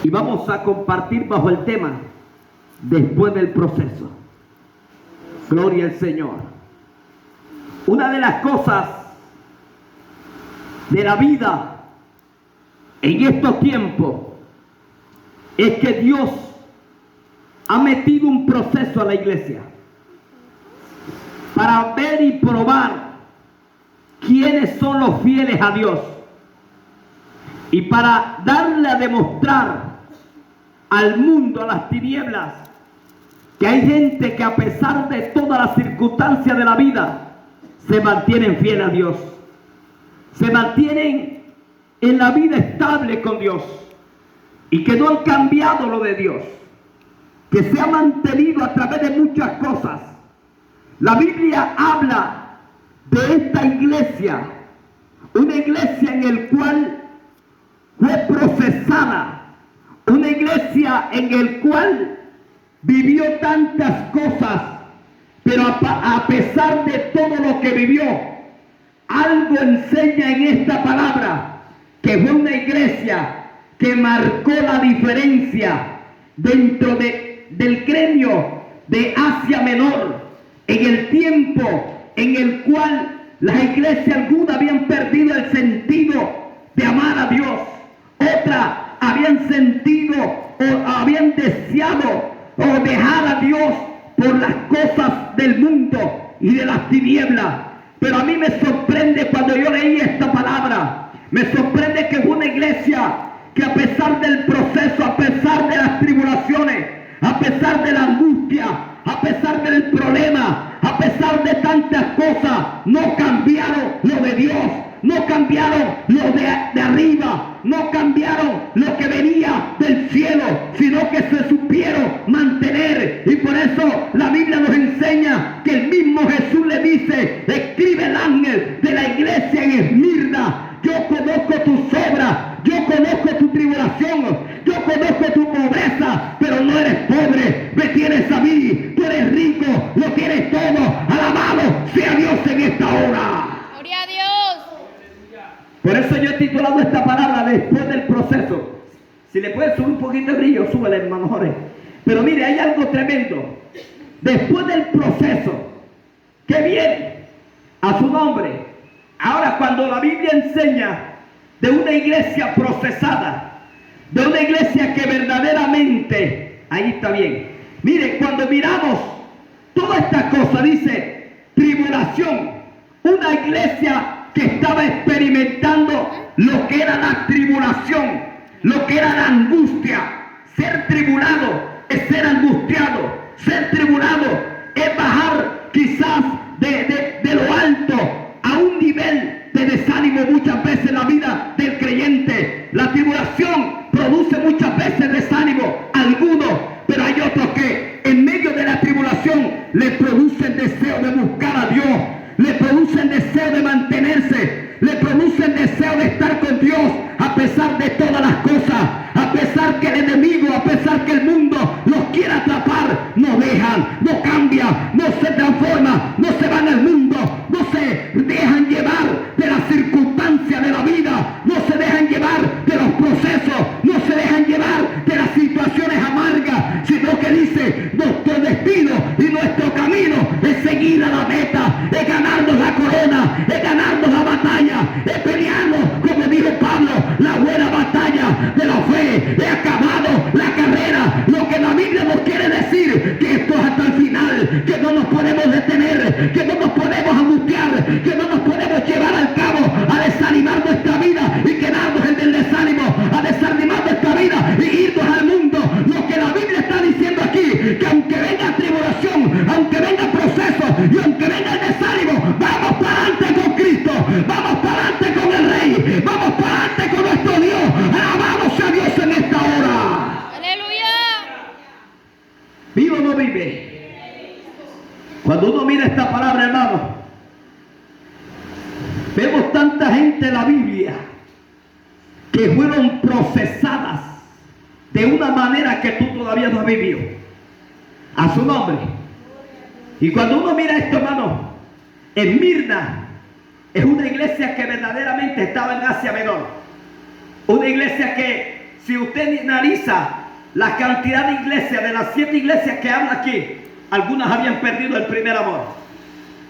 Y vamos a compartir bajo el tema después del proceso. Gloria al Señor. Una de las cosas de la vida en estos tiempos es que Dios ha metido un proceso a la iglesia para ver y probar quiénes son los fieles a Dios y para darle a demostrar al mundo, a las tinieblas, que hay gente que a pesar de todas las circunstancias de la vida se mantienen fieles a Dios, se mantienen en la vida estable con Dios y que no han cambiado lo de Dios, que se ha mantenido a través de muchas cosas. La Biblia habla de esta iglesia, una iglesia en el cual fue procesada, una iglesia en el cual vivió tantas cosas, pero a pesar de todo lo que vivió, algo enseña en esta palabra, que fue una iglesia que marcó la diferencia dentro del gremio de Asia Menor, en el tiempo en el cual las iglesias algunas habían perdido el sentido de amar a Dios, otras habían sentido o habían deseado o dejar a Dios por las cosas del mundo y de las tinieblas. Pero a mí me sorprende cuando yo leí esta palabra, me sorprende que fue una iglesia que a pesar del proceso, a pesar de las tribulaciones, a pesar de la angustia, a pesar del problema, a pesar de tantas cosas, no cambiaron lo de Dios, no cambiaron lo de arriba, no cambiaron lo que venía del cielo, sino que se supieron mantener. Y por eso la Biblia nos enseña que el mismo Jesús le dice, escribe el ángel de la iglesia en Esmirna: yo conozco tus obras, yo conozco tu tribulación, yo conozco tu pobreza, pero no eres pobre, me tienes a mí, tú eres rico, lo tienes todo. Alabado sea Dios en esta hora. Gloria a Dios. Por eso yo he titulado esta palabra después del proceso. Si le puede subir un poquito de brillo, súbele, hermano Jorge. Pero mire, hay algo tremendo. Después del proceso que viene a su nombre. Ahora, cuando la Biblia enseña de una iglesia procesada, de una iglesia que verdaderamente, ahí está bien. Mire, cuando miramos toda esta cosa, dice tribulación, una iglesia que estaba experimentando lo que era la tribulación, lo que era la angustia. Ser tribulado es ser angustiado, ser tribulado es bajar quizás de lo alto a un nivel de desánimo muchas veces en la vida del creyente. La tribulación produce muchas veces desánimo a algunos, pero hay otros que en medio de la tribulación le producen deseo de buscar a Dios, le producen deseo de mantenerse, le producen deseo de estar con Dios a pesar de todas las cosas, a pesar que el enemigo, a pesar que el mundo los quiera atrapar, no dejan, no cambian, no se transforman, no se van al mundo, no se dejan llevar de las circunstancias de la vida, no se dejan llevar de los procesos, no se dejan llevar de las situaciones amargas, sino que dice, nuestro destino y nuestro camino es seguir a la meta, es ganarnos la corona, es ganarnos la batalla, es pelearnos, como dijo Pablo, la buena batalla de la fe, he acabado la carrera. Lo que la Biblia nos quiere decir, que esto es hasta el final, que no nos podemos detener, que no nos podemos angustiar, que no nos podemos llevar al cabo a desanimar nuestra vida y quedarnos en el desánimo, a desanimar nuestra vida y irnos al mundo. Lo que la Biblia está diciendo aquí, que aunque venga tribulación, aunque venga proceso y aunque venga el desánimo, vamos para adelante con Cristo, vamos para adelante con el Rey, vamos para adelante con nuestro Dios. Alabamos a Dios en esta hora. Aleluya. ¿Vive o no vive? Cuando uno mira esta palabra, hermano, vemos tanta gente en la Biblia que fueron procesadas de una manera que tú todavía no has vivido. A su nombre. Y cuando uno mira esto, hermano, Esmirna es una iglesia que verdaderamente estaba en Asia Menor. Una iglesia que Si usted analiza la cantidad de iglesias, de las 7 iglesias que habla aquí, algunas habían perdido el primer amor.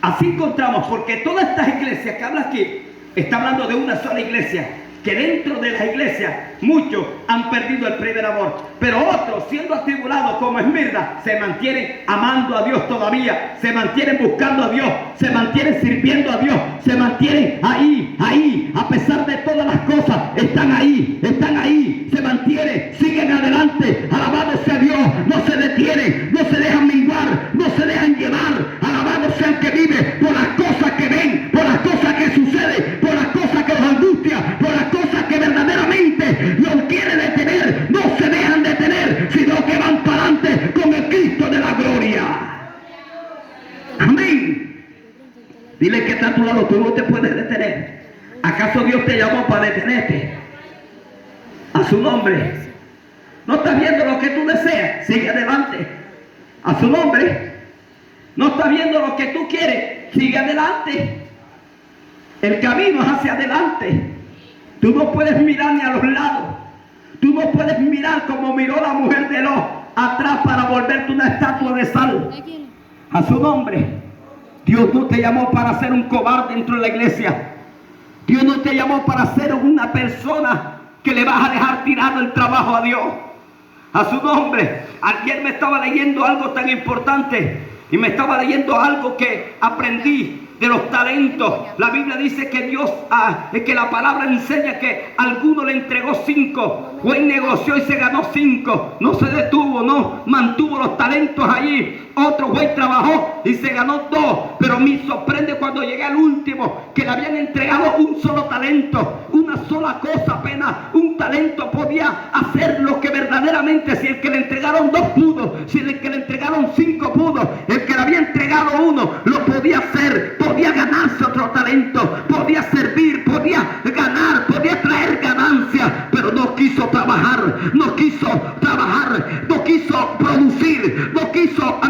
Así encontramos, porque todas estas iglesias que habla aquí, está hablando de una sola iglesia, que dentro de las iglesias muchos han perdido el primer amor, pero otros, siendo atribulados como Esmirna, se mantienen amando a Dios todavía, se mantienen buscando a Dios, se mantienen sirviendo a Dios, se mantienen ahí, a pesar de todas las cosas, están ahí, se mantienen, siguen adelante, alabado sea Dios, no se detienen, no se dejan menguar, no se dejan llevar, alabado sea el que vive por las cosas que ven, por las cosas que suceden, por las cosas que los angustia, por las cosas que verdaderamente los quiere detener, no se dejan detener, sino que van para adelante con el Cristo de la gloria. Amén. Dile que está a tu lado, tú no te puedes detener. ¿Acaso Dios te llamó para detenerte? A su nombre. ¿No estás viendo lo que tú deseas? Sigue adelante. A su nombre. ¿No estás viendo lo que tú quieres? Sigue adelante. El camino es hacia adelante. Tú no puedes mirar ni a los lados. Tú no puedes mirar como miró la mujer de Lot atrás para volverte una estatua de sal. A su nombre. Dios no te llamó para ser un cobarde dentro de la iglesia. Dios no te llamó para ser una persona que le vas a dejar tirado el trabajo a Dios. A su nombre. Ayer me estaba leyendo algo tan importante y me estaba leyendo algo que aprendí de los talentos. La Biblia dice que Dios, que la palabra enseña que alguno le entregó 5, fue y negoció y se ganó 5, no se detuvo, no mantuvo los talentos allí. Otro fue y trabajó y se ganó 2, pero me sorprende cuando llegué al último que le habían entregado un solo talento, una sola cosa apenas. Un talento podía hacer lo que verdaderamente, si el que le entregaron 2 pudo, si el que le entregaron 5 pudo, el que le había entregado 1 lo podía hacer. Podía ganarse otro talento, podía servir, podía ganar, podía traer ganancia, pero no quiso trabajar, no quiso producir, no quiso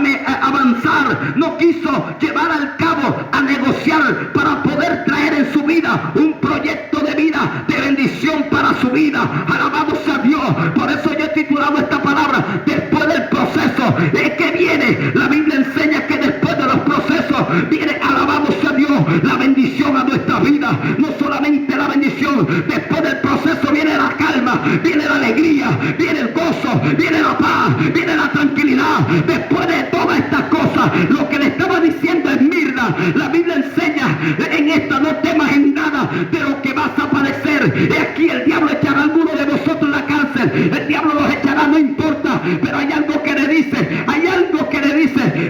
avanzar, no quiso llevar al cabo, a negociar para poder traer en su vida un proyecto de vida, de bendición para su vida. Alabado sea Dios. Por eso yo he titulado esta palabra, después del proceso. ¿De qué viene? La Biblia enseña que después de los procesos viene, alabado sea Dios, la bendición a nuestra vida. No solamente la bendición, después del proceso viene la calma, viene la alegría, viene el gozo, viene la paz, viene la tranquilidad. Después de todas estas cosas, lo que le estaba diciendo es Esmirna, la Biblia enseña en esta: no temas en nada de lo que vas a padecer. Y aquí el diablo echará a alguno de vosotros en la cárcel, el diablo los echará, no importa, pero hay algo que le dice,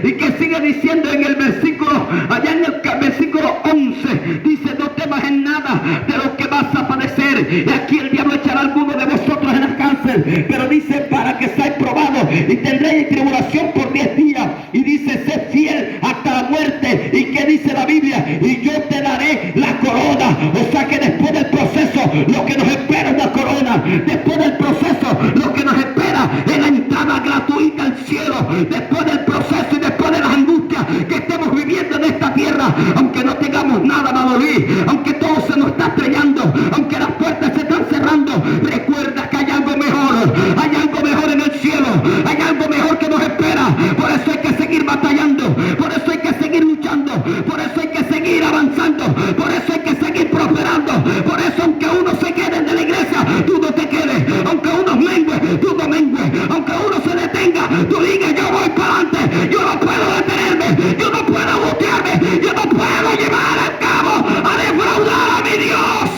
y que sigue diciendo en el versículo, allá en el versículo 11, dice: no temas en nada de lo que vas a padecer. Y aquí el diablo echará a alguno de vosotros en la cárcel, pero dice: para que seáis probados y tendréis tribulación por 10 días. Y dice: sé fiel hasta la muerte. ¿Y qué dice la Biblia? Y yo te daré la corona. O sea que después del proceso lo que nos espera es una corona. Después del proceso lo que nos espera es la entrada gratuita al cielo. Después del proceso y después de las angustias que estemos viviendo en esta tierra, aunque no tengamos nada para morir, aunque todo se nos está estrellando, aunque las puertas se están cerrando, recuerda que hay algo mejor en el cielo, hay algo mejor que nos espera. Por eso hay que seguir batallando, por eso hay que seguir luchando, por eso hay que seguir avanzando, por eso hay que seguir prosperando. Por eso, aunque uno se quede de la iglesia, tú no te quedes, aunque uno mengue, tú no mengues, aunque uno se detenga, tú digas: yo voy para adelante, yo no puedo detenerme, yo no puedo botearme, yo no puedo llevar a cabo a defraudar a mi Dios.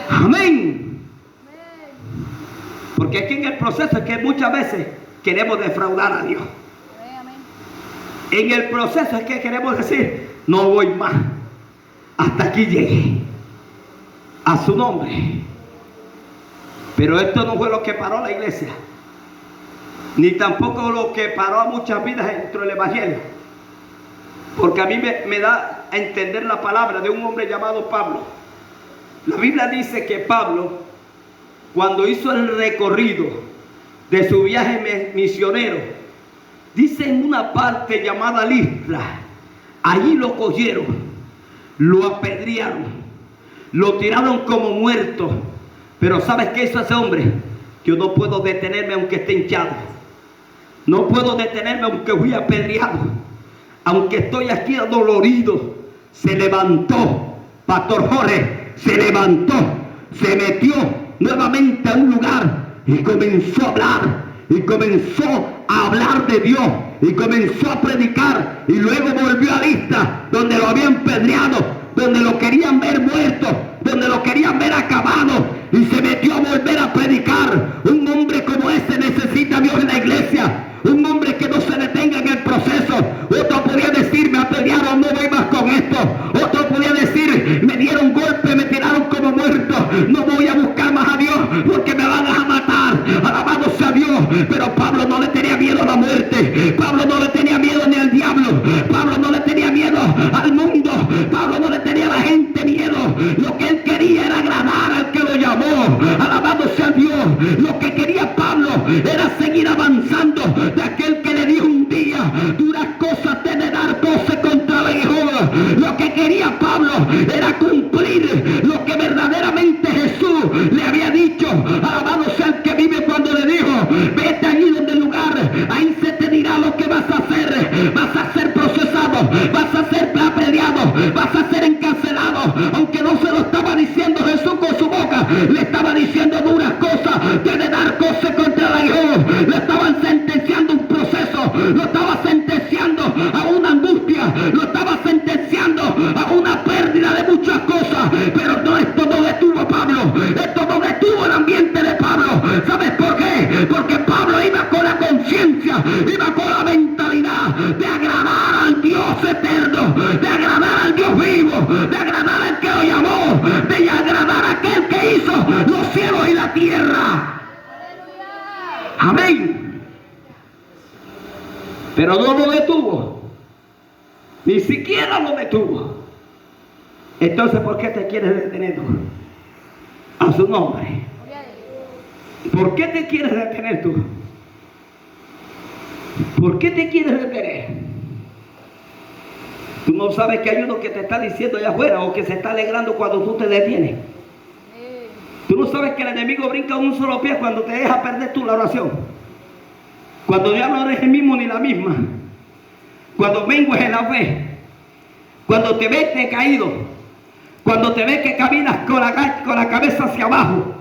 Amén. Porque aquí en el proceso es que muchas veces queremos defraudar a Dios. En el proceso es que queremos decir: no voy más, hasta aquí llegué. A su nombre. Pero esto no fue lo que paró la iglesia, ni tampoco lo que paró a muchas vidas dentro del evangelio. Porque a mí me da a entender la palabra de un hombre llamado Pablo. La Biblia dice que Pablo, cuando hizo el recorrido de su viaje misionero, dice en una parte llamada Listra, allí lo cogieron, lo apedrearon, lo tiraron como muerto, Pero ¿sabes qué hizo ese hombre? Yo no puedo detenerme aunque esté hinchado. No puedo detenerme aunque fui apedreado. Aunque estoy aquí adolorido. Se levantó, Pastor Jorge, se levantó, se metió nuevamente a un lugar y comenzó a hablar. Y comenzó a hablar de Dios. Y comenzó a predicar. Y luego volvió a Lista, donde lo habían pedreado, donde lo querían ver muerto, donde lo querían ver acabado, y se metió a volver a predicar. Un hombre como ese necesita a Dios en la iglesia. Un hombre que no se detenga en el proceso. Otro podía decir, me apedrearon, no voy más con esto. Otro podía decir, me dieron golpe, me tiraron como muerto, no voy a buscar más a Dios porque me van a matar. Alabado sea Dios. Pero Pablo no le tenía miedo a la muerte. Pablo no le tenía miedo ni al diablo. Pablo no le tenía miedo al mundo. Pablo no le tenía a la gente miedo. Lo que él quería era agradar al que lo llamó. Alabado sea Dios. Lo que quería Pablo era seguir avanzando de aquel que le dijo un día, duras cosas te de dar 12 contra la Jehová. Lo que quería Pablo era cumplir lo que verdaderamente Jesús le había dicho. Alabado sea el que vive, cuando le dijo, vete allí donde el lugar, ahí se te dirá lo que vas a hacer. Vas a ser procesado, vas a ser apedreado, vas a ser encarcelado. Aunque no se lo estaba diciendo Jesús con su boca, le estaba diciendo duras cosas te de dar cosas contra la Jehová. Le estaban sentenciando un proceso, lo estaba sentenciando a una angustia, lo estaba sentenciando a una pérdida de muchas cosas. Pero no, esto no detuvo a Pablo, esto no detuvo el ambiente de Pablo. ¿Sabes por qué? Porque Pablo iba con la conciencia, iba con la mentalidad de agradar al Dios eterno, de agradar al Dios vivo, de agradar al que lo llamó, de agradar a aquel que hizo los cielos y la tierra. Amén. Pero no lo detuvo. Ni siquiera lo detuvo. Entonces, ¿por qué te quieres detener tú? A su nombre. ¿Por qué te quieres detener tú? ¿Por qué te quieres detener? Tú no sabes que hay uno que te está diciendo allá afuera, o que se está alegrando cuando tú te detienes. Tú no sabes que el enemigo brinca un solo pie cuando te deja perder tú la oración. Cuando ya no eres el mismo ni la misma. Cuando mengues en la fe. Cuando te ves decaído. Cuando te ves que caminas con la cabeza hacia abajo.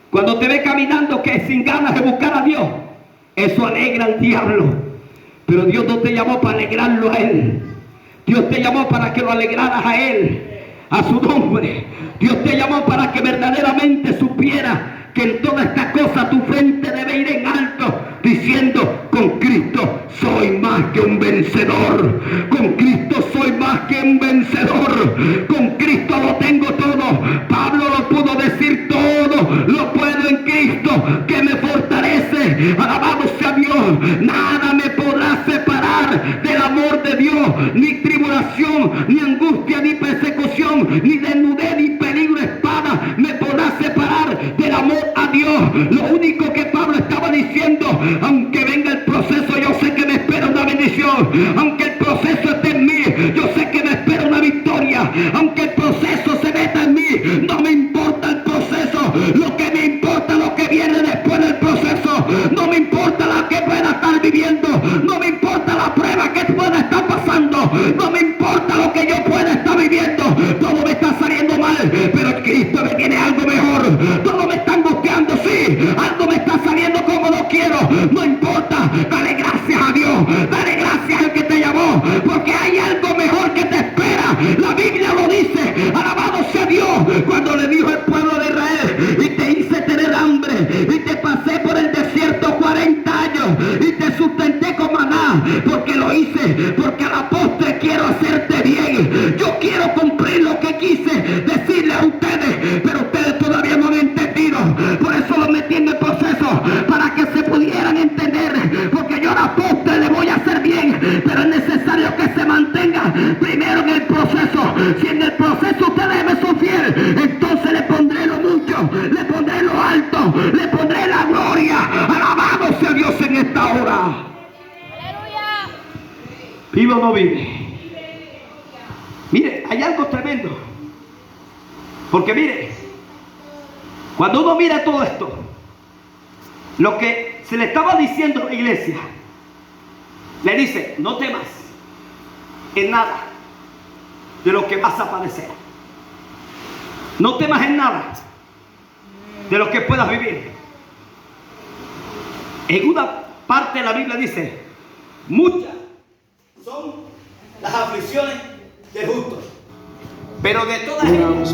Cuando te ves caminando que sin ganas de buscar a Dios. Eso alegra al diablo. Pero Dios no te llamó para alegrarlo a él. Dios te llamó para que lo alegraras a él. A su nombre. Dios te llamó para que verdaderamente supiera que en toda esta cosa tu frente debe ir en alto, diciendo, con Cristo soy más que un vencedor. Con Cristo soy más que un vencedor. Con Cristo lo tengo todo. Pablo lo pudo decir todo. Lo puedo en Cristo que me fortalece. Alabado sea Dios. Nada me podrá separar del amor de Dios. Ni tribulación, ni angustia, ni persecución, ni desnudez, ni peligro, espada me podrá separar del amor a Dios. Lo único que Pablo estaba diciendo, aunque venga el proceso, yo sé que me espera una bendición. Aunque el proceso esté en mí, yo sé que me espera una victoria. Aunque el proceso se meta en mí, no me importa el proceso. Lo que me importa es lo que viene después del proceso. No me importa la que pueda estar viviendo. No me importa la prueba que pueda estar pasando. No me importa lo que yo pueda estar viviendo. Todo me está saliendo mal, pero en Cristo me tiene algo mejor. Todo me está angustiando, sí. Algo me está saliendo como no quiero. No importa. Dale gracias a Dios. Dale gracias al que te llamó. Porque hay algo mejor que te espera. La Biblia lo dice. Alabado sea Dios. Cuando le dijo al pueblo de Israel, y te hice tener hambre, y te pasé por el desierto 40 años, y te sustenté con maná, porque lo hice, porque a la postre quiero hacerte bien. Yo quiero cumplir lo que quise decirle a ustedes, pero ustedes todavía no han entendido. Por eso lo metí en el proceso, para que se pudieran entender, porque yo a la postre le voy a hacer bien, pero es necesario que se mantenga primero en el proceso. Si en el proceso ustedes me son fiel, entonces le pondré lo mucho, le pondré lo alto, le pondré la gloria. Alabado sea Dios en esta hora. ¡Aleluya! ¿Vive o no vive? Mire, hay algo tremendo. Porque mire, Cuando uno mira todo esto, lo que se le estaba diciendo a la iglesia, le dice, no temas en nada de lo que vas a padecer. No temas en nada de lo que puedas vivir. En una parte de la Biblia dice, muchas son las aflicciones del justo, pero de todas ellas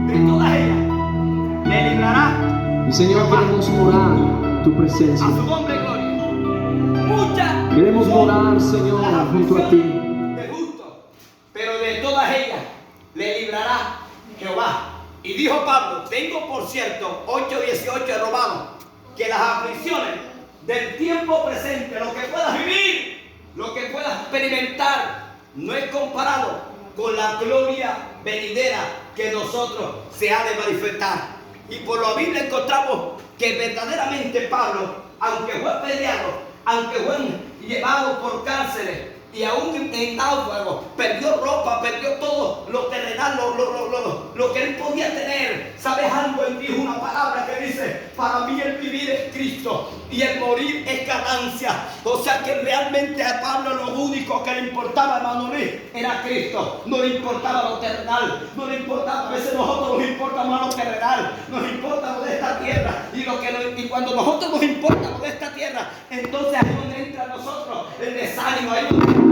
le librará. Y Señor, queremos morar en tu presencia. A su nombre, gloria. Muchas Queremos son morar, Señor, las junto a ti. aflicciones del justo, pero de todas ellas le librará Jehová. Y dijo Pablo, tengo por cierto, 8:18 de Romanos, que las aflicciones del tiempo presente, lo que puedas vivir, lo que puedas experimentar, no es comparado con la gloria venidera que nosotros se ha de manifestar. Y por la Biblia encontramos que verdaderamente Pablo, aunque fue apedreado, aunque fue llevado por cárceles y aún en náufrago, perdió ropa, perdió todo lo terrenal, lo que él podía tener. ¿Sabes algo? Él dijo una palabra que dice, para mí el vivir es Cristo y el morir es ganancia. O sea que realmente a Pablo lo único que le importaba, hermano Luis, era Cristo. No le importaba lo terrenal, no le importaba. A veces a nosotros nos importa más lo terrenal, nos importa lo de esta tierra. Y cuando a nosotros nos importa lo de esta tierra, entonces ahí es donde entra a nosotros el desánimo, ahí donde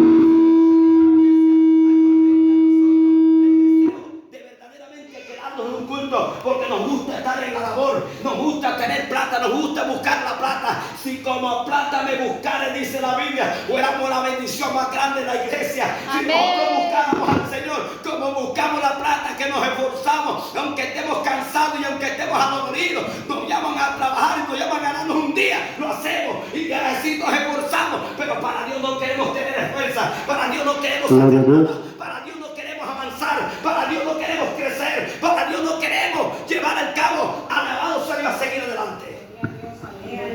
porque nos gusta estar en la labor, nos gusta tener plata, nos gusta buscar la plata. Si como plata me buscare, dice la Biblia, fuéramos la bendición más grande de la iglesia. Si nosotros buscáramos al Señor como buscamos la plata, que nos esforzamos, aunque estemos cansados y aunque estemos adoloridos, nos llaman a trabajar y nos llaman a ganarnos un día, lo hacemos y así nos esforzamos. Pero para Dios no queremos tener fuerza, para Dios no queremos hacer nada, para Dios no queremos avanzar, para Dios no queremos crecer, para Dios no queremos llevar al cabo, alabado sea Dios, a seguir adelante.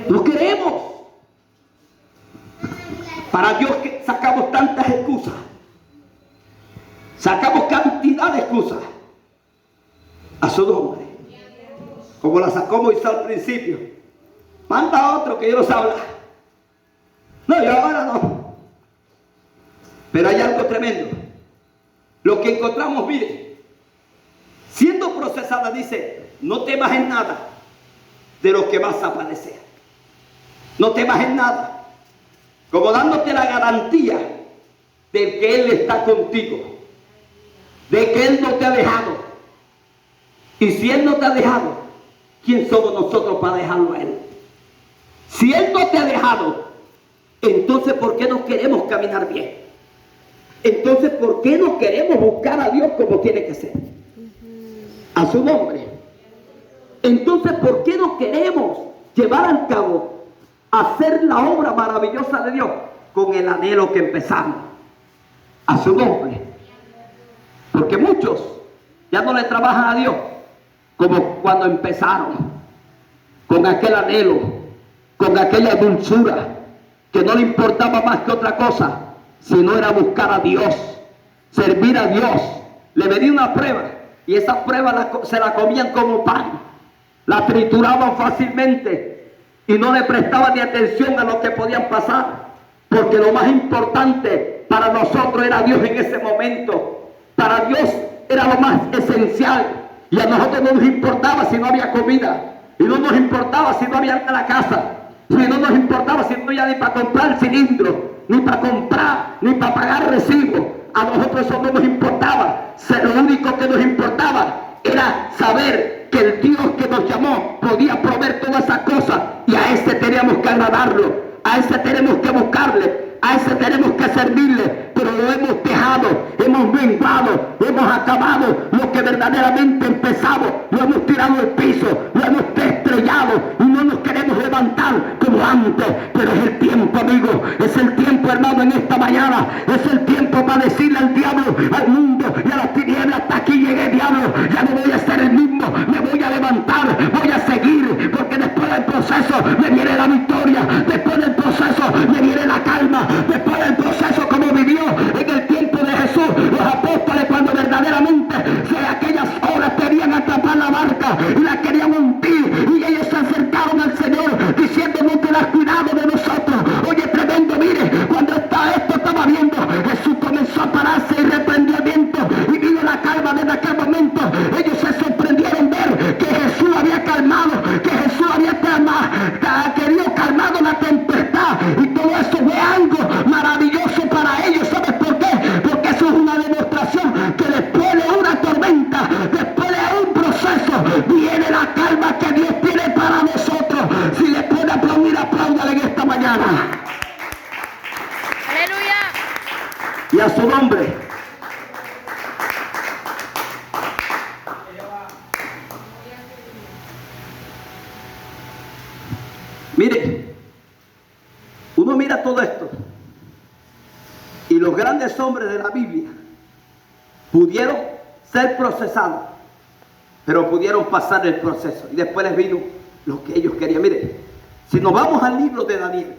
No queremos. Para Dios que sacamos tantas excusas, sacamos cantidad de excusas a su nombre, como la sacó Moisés al principio. Manda a otro que yo no sé hablar. No, yo ahora no. Pero hay algo tremendo. Lo que encontramos, mire, siendo procesada, dice, no temas en nada de lo que vas a padecer. No temas en nada. Como dándote la garantía de que Él está contigo, de que Él no te ha dejado. Y si Él no te ha dejado, ¿quién somos nosotros para dejarlo a Él? Si Él no te ha dejado, entonces ¿por qué no queremos caminar bien? Entonces ¿por qué no queremos buscar a Dios como tiene que ser? A su nombre. Entonces ¿por qué no queremos llevar al cabo, hacer la obra maravillosa de Dios con el anhelo que empezamos? A su nombre. Porque muchos ya no le trabajan a Dios como cuando empezaron, con aquel anhelo, con aquella dulzura, que no le importaba más que otra cosa, sino era buscar a Dios, servir a Dios. Le venía una prueba y esa prueba se la comían como pan, la trituraban fácilmente y no le prestaban ni atención a lo que podían pasar, porque lo más importante para nosotros era Dios en ese momento. Para Dios era lo más esencial, y a nosotros no nos importaba si no había comida, y no nos importaba si no había en la casa, y no nos importaba si no había ni para comprar cilindro, ni para comprar, ni para pagar recibo. A nosotros eso no nos importaba. Lo único que nos importaba era saber que el Dios que nos llamó podía proveer todas esas cosas, y a ese teníamos que agradarlo, a ese tenemos que buscarle, a ese tenemos que servirle. Pero lo hemos dejado, hemos menguado, hemos acabado lo que verdaderamente empezamos, lo hemos tirado al piso, lo hemos estrellado y no nos queremos levantar como antes. Pero es el tiempo, amigo, es el tiempo, hermano, en esta mañana es el tiempo para decirle al diablo, al mundo y a las tinieblas: hasta aquí llegué, diablo, ya no voy a ser el mismo, me voy a levantar, voy a seguir, porque después del proceso me viene la victoria, después del proceso me viene la calma, después del proceso, como vivió en el tiempo de Jesús los apóstoles, cuando verdaderamente aquellas horas querían atrapar la barca y la gentil, y ellos se acercaron al Señor diciendo: no tengas cuidado de nosotros. Oye, tremendo, mire, cuando esto estaba viendo, Jesús comenzó a pararse y reprendió el viento, y vino la calma. Desde aquel momento ellos se sorprendieron ver que Jesús había calmado, que Jesús había querido calmado la tempestad, y todo eso fue algo maravilloso para ellos. ¿Sabes por qué? Porque eso es una demostración que después de una tormenta, después de un proceso, viene la calma que Dios tiene para nosotros. Si le puede aplaudir, apláudale en esta mañana. Aleluya. Y a su nombre. Mire, uno mira todo esto y los grandes hombres de la Biblia pudieron ser procesados, pero pudieron pasar el proceso y después les vino lo que ellos querían. Mire, si nos vamos al libro de Daniel,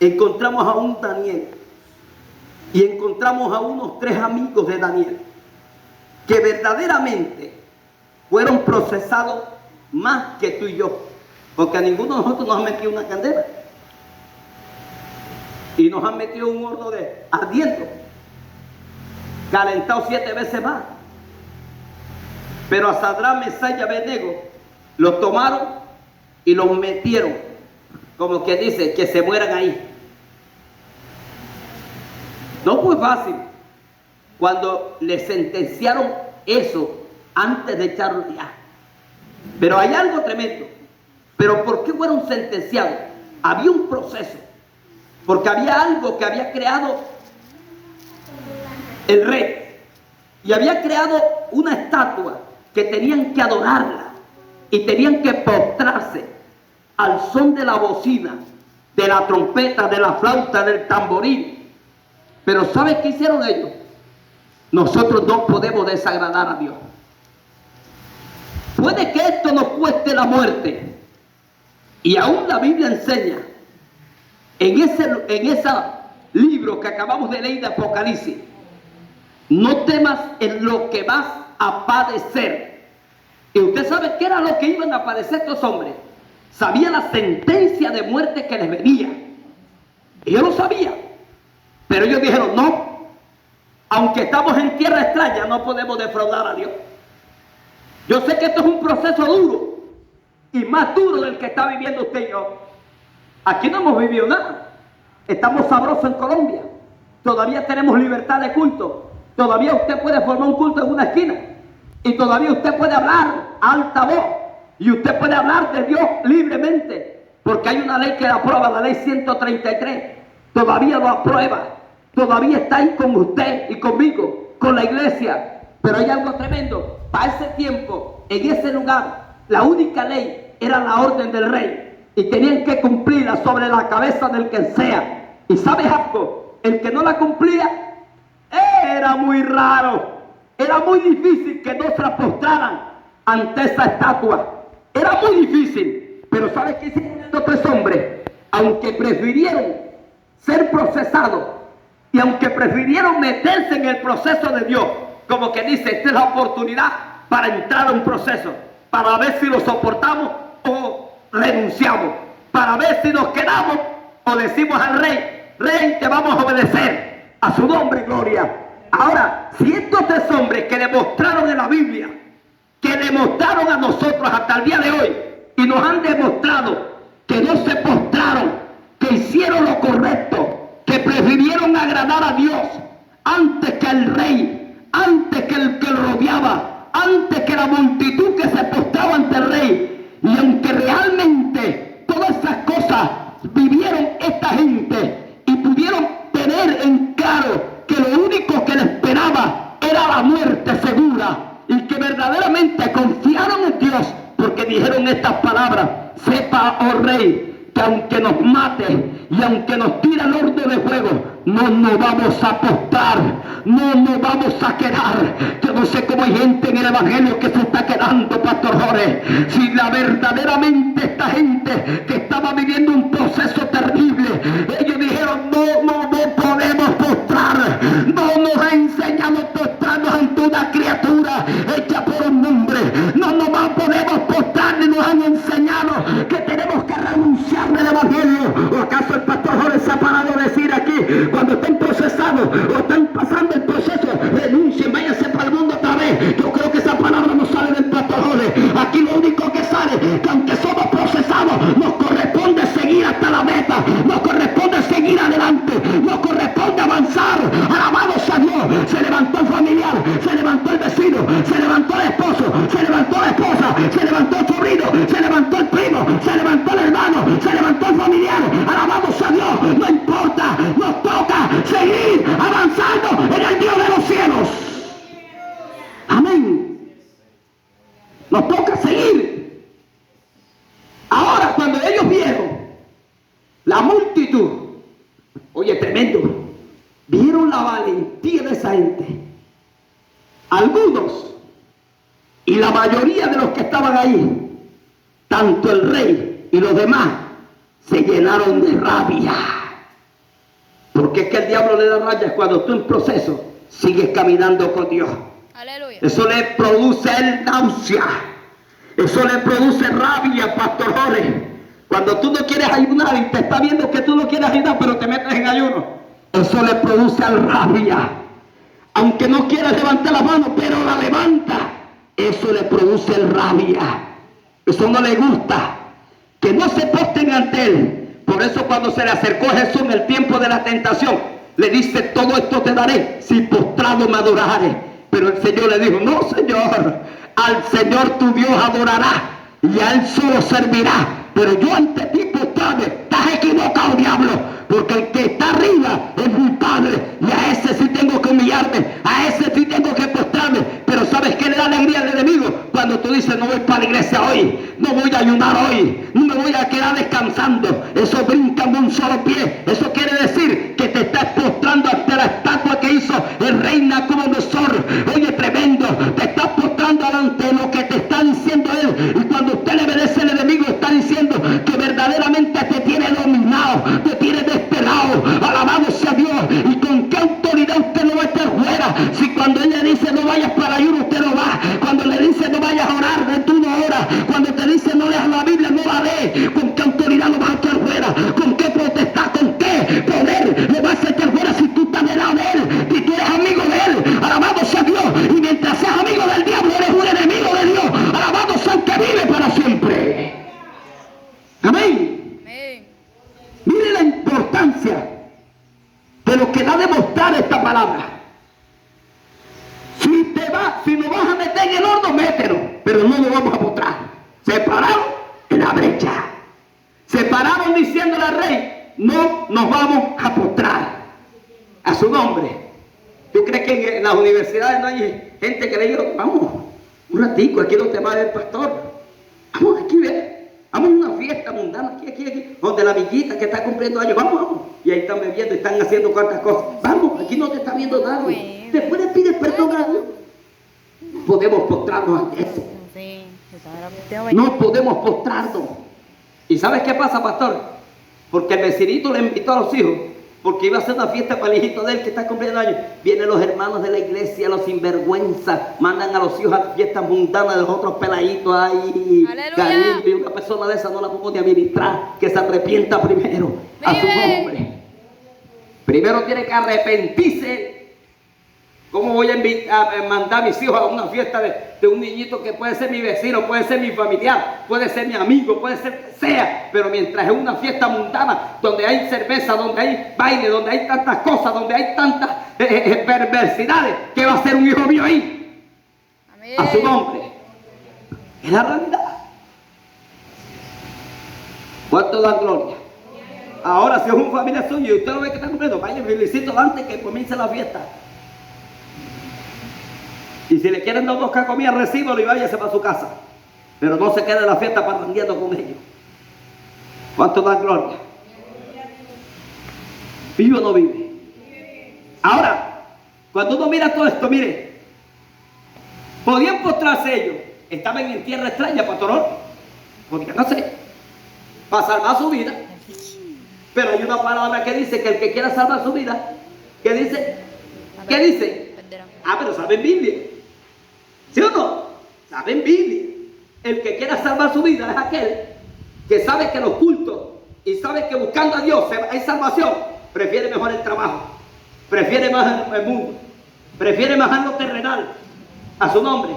encontramos a un Daniel y encontramos a unos 3 amigos de Daniel que verdaderamente fueron procesados más que tú y yo, porque a ninguno de nosotros nos han metido una candela y nos han metido un horno de ardiendo, calentado 7 veces más. Pero a Sadrach, Mesach y Abednego los tomaron y los metieron, como que dice, que se mueran ahí. No fue fácil cuando les sentenciaron eso antes de echarlos ya. Pero hay algo tremendo. Pero ¿por qué fueron sentenciados? Había un proceso, porque había algo que había creado el rey, y había creado una estatua que tenían que adorarla y tenían que postrarse al son de la bocina, de la trompeta, de la flauta, del tamboril. Pero ¿sabes qué hicieron ellos? Nosotros no podemos desagradar a Dios. Puede que esto nos cueste la muerte, y aún la Biblia enseña en ese libro que acabamos de leer de Apocalipsis: no temas en lo que vas a padecer. Y usted sabe qué era lo que iban a padecer estos hombres. Sabía la sentencia de muerte que les venía. Ellos lo sabían. Pero ellos dijeron: no, aunque estamos en tierra extraña, no podemos defraudar a Dios. Yo sé que esto es un proceso duro, y más duro del que está viviendo usted y yo. Aquí no hemos vivido nada. Estamos sabrosos en Colombia. Todavía tenemos libertad de culto. Todavía usted puede formar un culto en una esquina, y todavía usted puede hablar a alta voz, y usted puede hablar de Dios libremente, porque hay una ley que la aprueba, la ley 133. Todavía lo aprueba. Todavía está ahí con usted y conmigo, con la iglesia. Pero hay algo tremendo. Para ese tiempo, en ese lugar, la única ley era la orden del rey, y tenían que cumplirla sobre la cabeza del que sea. ¿Y sabes algo? El que no la cumplía era muy raro. Era muy difícil que no se postraran ante esa estatua. Era muy difícil. Pero ¿sabes qué hicieron estos 3 hombres? Aunque prefirieron ser procesados, y aunque prefirieron meterse en el proceso de Dios, como que dice, esta es la oportunidad para entrar a un proceso, para ver si lo soportamos o renunciamos, para ver si nos quedamos o decimos al rey: rey, te vamos a obedecer. A su nombre, gloria. Ahora, si estos 3 hombres que demostraron en la Biblia, que demostraron a nosotros hasta el día de hoy, y nos han demostrado que no se postraron, que hicieron lo correcto, que prefirieron agradar a Dios antes que al rey, antes que el que lo rodeaba, antes que la multitud que se postraba ante el rey, y aunque realmente todas esas cosas vivieron esta gente y pudieron tener en claro que lo único que les esperaba era la muerte segura, y que verdaderamente confiaron en Dios, porque dijeron estas palabras: sepa, oh rey, que aunque nos mate y aunque nos tire al horno de fuego, no nos vamos a postrar, no nos vamos a quedar. Yo no sé cómo hay gente en el evangelio que se está quedando, Pastor Jorge. Si verdaderamente esta gente que estaba viviendo un proceso terrible, ellos dijeron: no podemos postrar, no nos ha enseñado a postrarnos ante una criatura hecha por un hombre, no nos podemos postrar ni que aunque somos procesados, nos corresponde seguir hasta la meta, nos corresponde seguir adelante, nos corresponde avanzar. Alabado sea Dios. Se levantó el familiar, se levantó el vecino, se levantó el esposo, se levantó la esposa, se levantó el sobrino, se levantó el primo, se levantó el hermano, se levantó el familiar. Alabado sea Dios. No importa, nos toca seguir avanzando en el Dios de los cielos. Amén. Nos toca seguir. Ahora, cuando ellos vieron la multitud, oye, tremendo, vieron la valentía de esa gente. Algunos y la mayoría de los que estaban ahí, tanto el rey y los demás, se llenaron de rabia. Porque es que el diablo le da rabia cuando tú en proceso sigues caminando con Dios. Aleluya. Eso le produce el náusea. Eso le produce rabia, Pastor Jorge. Cuando tú no quieres ayunar y te está viendo que tú no quieres ayunar, pero te metes en ayuno. Eso le produce rabia. Aunque no quieras levantar la mano, pero la levanta. Eso le produce rabia. Eso no le gusta. Que no se posten ante él. Por eso cuando se le acercó a Jesús en el tiempo de la tentación, le dice: todo esto te daré si postrado me adorares. Pero el Señor le dijo: no, Señor, al Señor tu Dios adorará y a él solo servirá. Pero yo ante ti postrarme. Estás equivocado, diablo, porque el que está arriba es mi Padre, y a ese sí tengo que humillarme, a ese sí tengo que postrarme. Pero ¿sabes qué le da alegría al enemigo? Cuando tú dices: no voy para la iglesia hoy, no voy a ayunar hoy, no me voy a quedar descansando. Eso brinca en un solo pie. Eso quiere decir que te estás postrando ante la estatua que hizo el rey Nabucodonosor. Oye, tremendo, te estás postrando ante lo que te está diciendo él. Y cuando usted le obedece, el enemigo está diciendo que verdaderamente te tiene dominado, te tiene desesperado. Alabado sea Dios. ¿Y con qué autoridad usted no va a estar fuera? Si cuando ella dice no vayas para ayuno, usted no va. Cuando le dice no vayas a orar, tú no oras. Cuando te dice no leas la Biblia, no la lees. ¿Con qué autoridad no vas a estar fuera? ¿Con qué potestad? ¿Con qué poder le vas a estar fuera si tú estás del lado de él? Si tú eres amigo de él. Alabado sea Dios. Y mientras seas amigo del diablo, eres un enemigo de Dios. Alabado sea el que vive para siempre. Amén. Amén. Mire la importancia de lo que da a demostrar esta palabra. Si nos vas a meter en el horno, mételo, pero no nos vamos a postrar. Se pararon en la brecha. Se pararon diciéndole al rey: no nos vamos a postrar a su nombre. ¿Tú crees que en las universidades no hay gente que le diga: vamos, un ratico, aquí no te va a ver el pastor? Vamos aquí, ve. Vamos a una fiesta mundana, aquí, donde la amiguita que está cumpliendo años, vamos. Y ahí están bebiendo y están haciendo cuantas cosas. Vamos, aquí no te está viendo nadie. Después le pides perdón a Dios. Podemos postrarnos ante eso. Sí. No podemos postrarnos. ¿Y sabes qué pasa, pastor? Porque el vecinito le invitó a los hijos, porque iba a hacer una fiesta para el hijito de él que está cumpliendo años. Vienen los hermanos de la iglesia, los sinvergüenza, mandan a los hijos a la fiesta mundana de los otros peladitos ahí. Aleluya. Y una persona de esa no la podemos ni administrar, que se arrepienta primero a su nombre. Primero tiene que arrepentirse. ¿Cómo voy a mandar a mis hijos a una fiesta de un niñito que puede ser mi vecino, puede ser mi familiar, puede ser mi amigo, puede ser que sea? Pero mientras es una fiesta mundana, donde hay cerveza, donde hay baile, donde hay tantas cosas, donde hay tantas perversidades, ¿qué va a ser un hijo mío ahí? Amén. A su nombre. Es la realidad. ¿Cuánto da gloria? Ahora, si es un familiar suyo y usted lo ve que está cumpliendo, vaya, felicito antes que comience la fiesta. Y si le quieren dar buscar comida, recíbalo y váyase para su casa. Pero no se quede en la fiesta parrandeando con ellos. ¿Cuánto da gloria? ¿Vive o no vive? Ahora, cuando uno mira todo esto, mire, podían postrarse ellos. Estaban en tierra extraña, pastor. Podían hacer para salvar su vida. Pero hay una palabra que dice que el que quiera salvar su vida, ¿qué dice? ¿Qué dice? Pero saben Biblia. ¿Sí o no? Saben Biblia. El que quiera salvar su vida es aquel que sabe que lo oculto y sabe que buscando a Dios hay salvación. Prefiere mejor el trabajo, prefiere más el mundo, prefiere más lo terrenal a su nombre.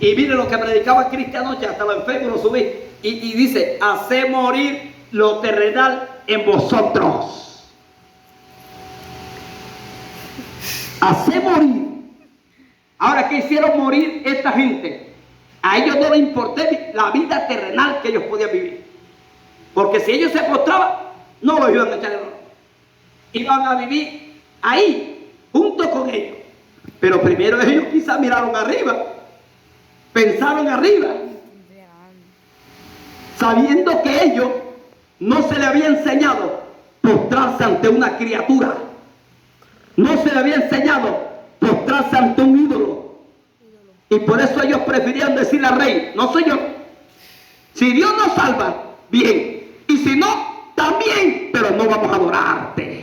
Y mire lo que predicaba Cristian anoche, hasta lo enfermo lo subí. Y dice, hacé morir lo terrenal en vosotros. Hacé morir. Ahora, ¿qué hicieron morir esta gente? A ellos no les importó la vida terrenal que ellos podían vivir. Porque si ellos se postraban, no los iban a echar en el horno. Iban a vivir ahí, junto con ellos. Pero primero ellos quizás miraron arriba, pensaron arriba, sabiendo que ellos no se le había enseñado postrarse ante una criatura. No se le había enseñado postrarse ante un ídolo. Y por eso ellos preferían decirle al rey, no señor, si Dios nos salva, bien, y si no, también, pero no vamos a adorarte.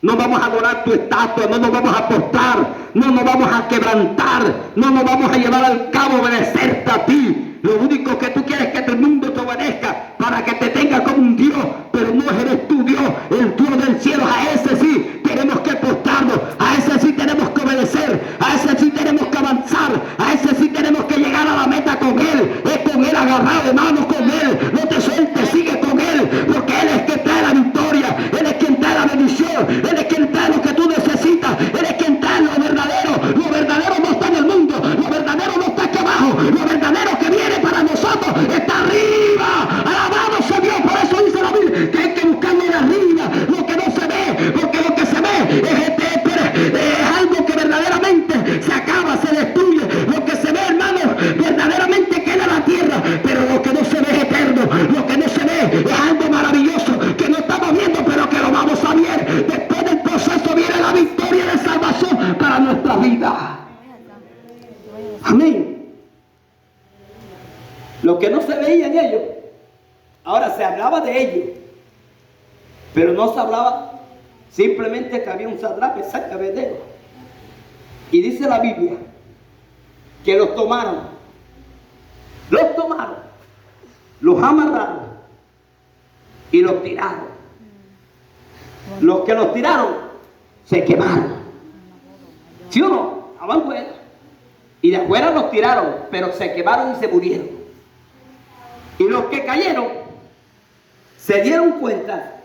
No vamos a adorar tu estatua, no nos vamos a postrar, no nos vamos a quebrantar, no nos vamos a llevar al cabo a obedecerte a ti. Lo único que tú quieres es que todo el mundo te obedezca para que te tenga como un Dios, pero no eres tu Dios, el Dios del cielo. A ese sí tenemos que postrarnos, a ese sí tenemos que obedecer, a ese sí tenemos que avanzar, a ese sí tenemos que llegar a la meta con Él. Es con Él agarrado de manos con Él, no te sueltes, sigue con Él, porque Él es quien trae la victoria, Él es quien trae la bendición, Él es quien trae lo que tú necesitas, Él es quien trae lo verdadero. Lo verdadero no está en el mundo, lo verdadero no está aquí abajo, lo verdadero que viene para nosotros está arriba. Alabado sea Dios. Por eso dice la Biblia que hay que buscarlo de arriba, lo que no se ve, porque lo que se ve es algo que verdaderamente se acaba, se destruye. Lo que se ve, hermano, verdaderamente queda en la tierra, pero lo que no se ve es eterno. Lo que no se ve es algo maravilloso que no estamos viendo, pero que lo vamos a ver. Después del proceso viene la victoria de salvación para nuestra vida. Amén. Lo que no se veía en ellos, ahora se hablaba de ellos, pero no se hablaba simplemente que había un Sadrach, Mesach y Abednego. Y dice la Biblia que los tomaron, los amarraron y los tiraron. Los que los tiraron se quemaron. ¿Sí o no? Estaban buenos. Y de afuera los tiraron, pero se quemaron y se murieron. Y los que cayeron se dieron cuenta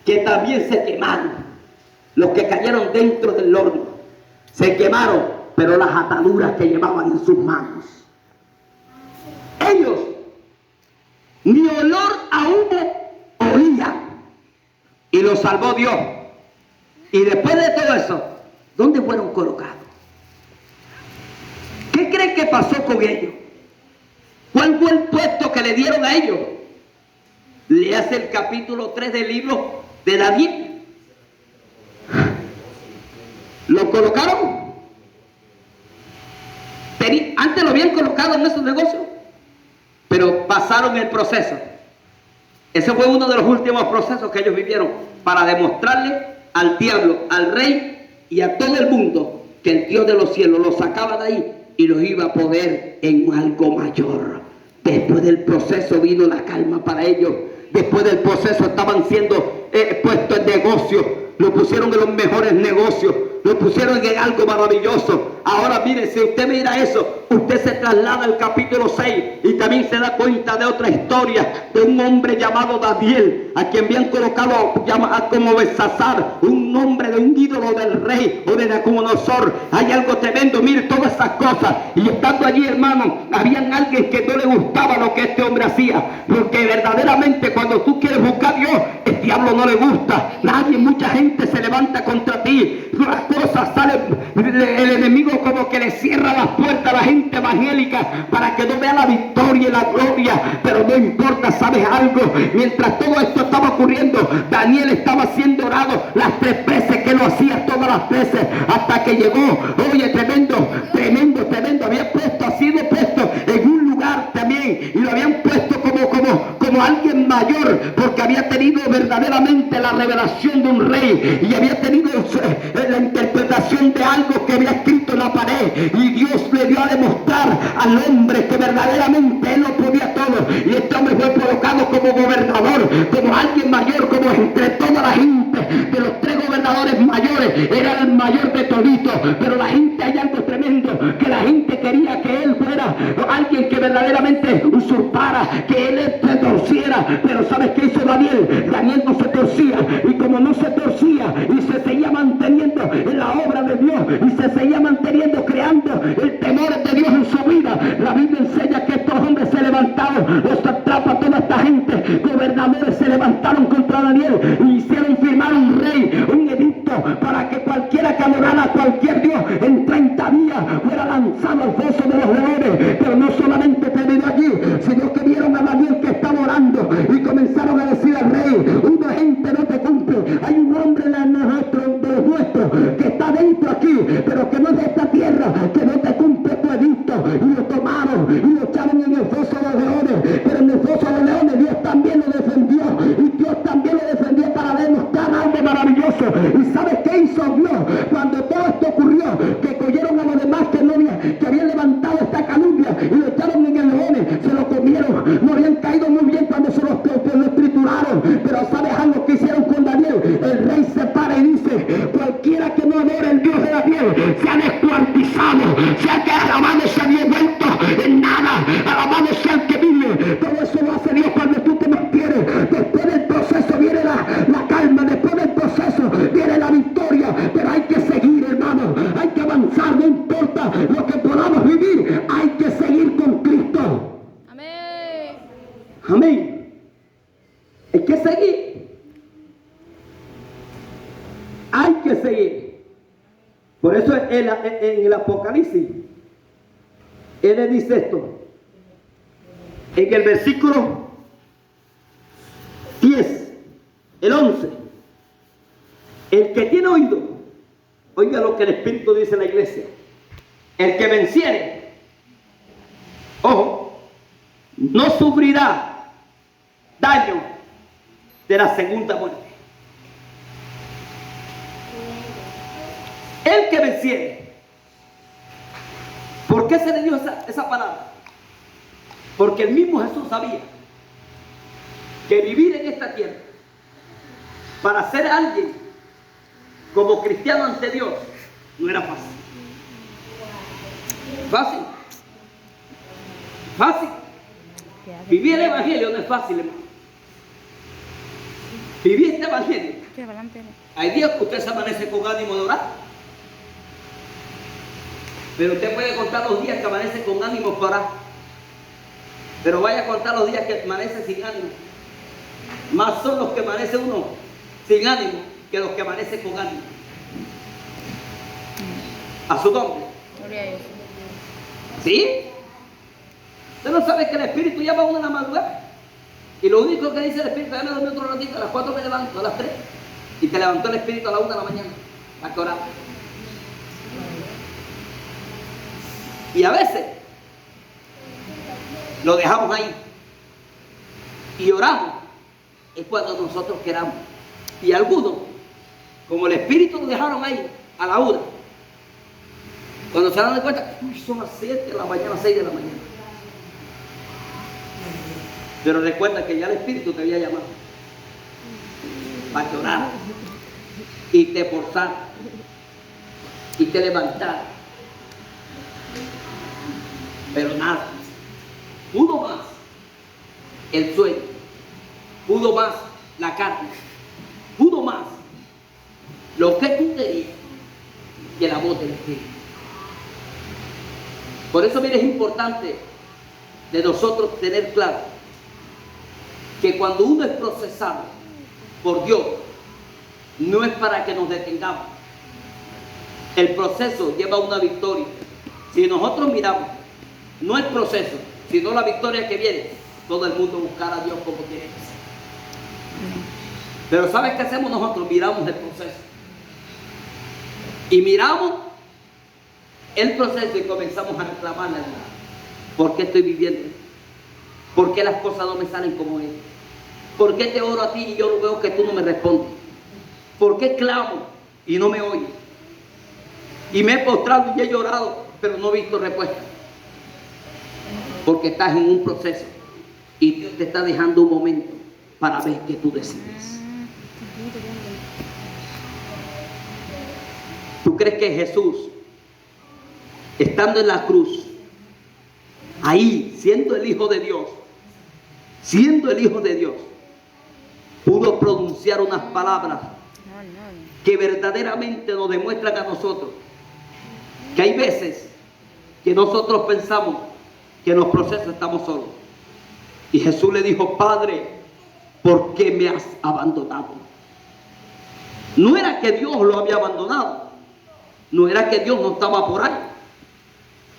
que también se quemaron. Los que cayeron dentro del horno se quemaron, pero las ataduras que llevaban en sus manos. Ellos ni olor a humo olían. Y los salvó Dios. Y después de todo eso, ¿dónde fueron colocados? ¿Qué creen que pasó con ellos? ¿Cuál fue el puesto que le dieron a ellos? Leas el capítulo 3 del libro de Daniel. ¿Lo colocaron? Antes lo habían colocado en esos negocios, pero pasaron el proceso. Ese fue uno de los últimos procesos que ellos vivieron para demostrarle al diablo, al rey y a todo el mundo que el Dios de los cielos los sacaba de ahí y los iba a poner en algo mayor. Después del proceso vino la calma para ellos. Después del proceso estaban siendo puestos en negocios. Lo pusieron en los mejores negocios. Lo pusieron en algo maravilloso. Ahora mire, si usted mira eso, usted se traslada al capítulo 6 y también se da cuenta de otra historia de un hombre llamado Daniel, a quien habían colocado como Belsasar, un nombre de un ídolo del rey o de Nabucodonosor. Hay algo tremendo, mire todas esas cosas. Y estando allí, hermano, habían alguien que no le gustaba lo que este hombre hacía, porque verdaderamente cuando tú quieres buscar a Dios, el diablo no le gusta. Mucha gente se levanta contra ti. Las cosas salen, el enemigo como que le cierra las puertas a la gente evangélica para que no vea la victoria y la gloria. Pero no importa, ¿sabes algo? Mientras todo esto estaba ocurriendo, Daniel estaba siendo orado las 3 veces que lo hacía, todas las veces, hasta que llegó. Oye, tremendo. Ha sido puesto en un lugar también, y lo habían puesto como alguien mayor, porque había tenido verdaderamente la revelación de un rey, y había tenido la interpretación de algo que había escrito en la pared, y Dios le dio a demostrar al hombre que verdaderamente él lo podía todo. Y este hombre fue colocado como gobernador, como alguien mayor, como entre toda la gente. De los 3 gobernadores mayores, era el mayor de todito. Pero la gente, hay algo tremendo, que la gente quería que él fuera fuera alguien que verdaderamente usurpara, que él te torciera. Pero ¿sabes qué hizo Daniel? Daniel no se torcía, y como no se torcía y se seguía manteniendo en la obra de Dios y se seguía manteniendo, creando el temor de Dios en su vida, la Biblia enseña que estos hombres se levantaron, los satrapas, toda esta gente, gobernadores, se levantaron contra Daniel y hicieron firmar un rey, un edicto, para que cualquiera que adorara a cualquier Dios en 30 días fuera lanzado al foso de los leones. Pero no solamente terminó allí, sino que vieron a Daniel que estaba orando y comenzaron a decir al rey: una gente no te cumple, hay un hombre de los nuestros que está dentro aquí, pero que no es de esta tierra, que no te cumple tu edicto. Y lo tomaron y lo echaron en el foso de los leones. Pero en el foso de los leones Dios también lo defendió, y Dios también lo defendió para demostrar algo maravilloso. ¿Y sabes qué hizo Dios cuando todo esto ocurrió? Que cogieron a los demás que habían levantado esta calumnia y lo echaron en el leones, se lo comieron. No habían caído muy bien cuando se lo trituraron, pero ¿sabes algo que hicieron con Daniel? El rey se para y dice: cualquiera que no adore el Dios de Daniel se ha descuartizado, se ha quedado, alabado sea Dios, vuelto en nada, alabado sea el que vive. Todo eso lo hace Dios cuando tú te mantienes. Después del proceso viene la calma, después del proceso viene la victoria, pero hay que seguir, hermano, hay que avanzar, no importa lo que podamos vivir, hay que seguir con Cristo. Amén. Amén. Hay que seguir. Hay que seguir. Por eso en el Apocalipsis, él le dice esto. En el versículo 10, el 11. El que tiene oído, oiga lo que el Espíritu dice en la iglesia. El que venciere, ojo, no sufrirá daño de la segunda muerte. El que venciere. ¿Por qué se le dio esa palabra? Porque el mismo Jesús sabía que vivir en esta tierra para ser alguien como cristiano ante Dios no era fácil. Fácil. Fácil. Vivir el evangelio no es fácil, hermano. Vivir este evangelio. Hay días que usted se amanece con ánimo de orar, pero usted puede contar los días que amanece con ánimo para orar, pero vaya a contar los días que amanece sin ánimo. Más son los que amanece uno sin ánimo que los que amanece con ánimo. A su nombre. Gloria a Dios. ¿Sí? Usted no sabe que el Espíritu llama a uno en la madrugada. Y lo único que dice el Espíritu: ya me dormí otro ratito, a las 4 me levanto, a las 3. Y te levantó el Espíritu a las 1 de la mañana. ¿A qué hora? Y a veces lo dejamos ahí. Y oramos. Es cuando nosotros queramos. Y algunos, como el Espíritu lo dejaron ahí a la 1, cuando se dan de cuenta, son las 7 de la mañana, 6 de la mañana. Pero recuerda que ya el Espíritu te había llamado para que orar y te forzar y te levantar. Pero nada, pudo más el sueño, pudo más la carne, pudo más lo que tú querías que la voz del Espíritu. Por eso, mire, es importante de nosotros tener claro que cuando uno es procesado por Dios, no es para que nos detengamos. El proceso lleva a una victoria. Si nosotros miramos, no el proceso, sino la victoria que viene, todo el mundo buscará a Dios como tiene que ser. Pero ¿sabes qué hacemos nosotros? Miramos el proceso. Y miramos el proceso y comenzamos a reclamarle a Dios: ¿por qué estoy viviendo? ¿Por qué las cosas no me salen como es? ¿Por qué te oro a ti y yo veo que tú no me respondes? ¿Por qué clamo y no me oyes? Y me he postrado y he llorado, pero no he visto respuesta. Porque estás en un proceso y Dios te está dejando un momento para ver qué tú decides. ¿Tú crees que Jesús, estando en la cruz, ahí, siendo el Hijo de Dios, pudo pronunciar unas palabras que verdaderamente nos demuestran a nosotros que hay veces que nosotros pensamos que en los procesos estamos solos. Y Jesús le dijo: Padre, ¿por qué me has abandonado? No era que Dios lo había abandonado, no era que Dios no estaba por ahí,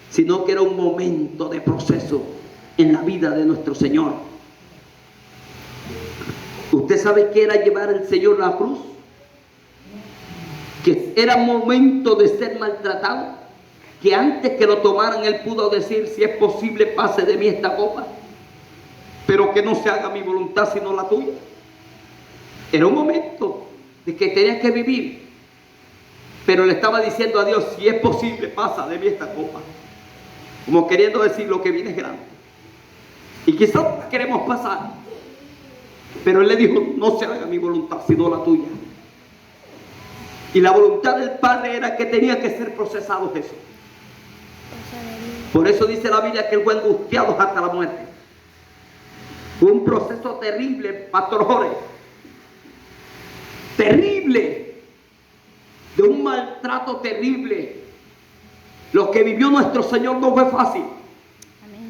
sino que era un momento de proceso en la vida de nuestro Señor. ¿Usted sabe qué era llevar al Señor a la cruz? Que era momento de ser maltratado, que antes que lo tomaran Él pudo decir: si es posible, pase de mí esta copa, pero que no se haga mi voluntad sino la tuya. Era un momento de que tenía que vivir, pero le estaba diciendo a Dios: si es posible, pasa de mí esta copa, como queriendo decir: lo que viene es grande. Y quizás queremos pasar, pero Él le dijo: no se haga mi voluntad sino la tuya. Y la voluntad del Padre era que tenía que ser procesado Jesús. Por eso dice la Biblia que Él fue angustiado hasta la muerte. Fue un proceso terrible, Pastor Jorge, terrible, de un maltrato terrible. Lo que vivió nuestro Señor no fue fácil.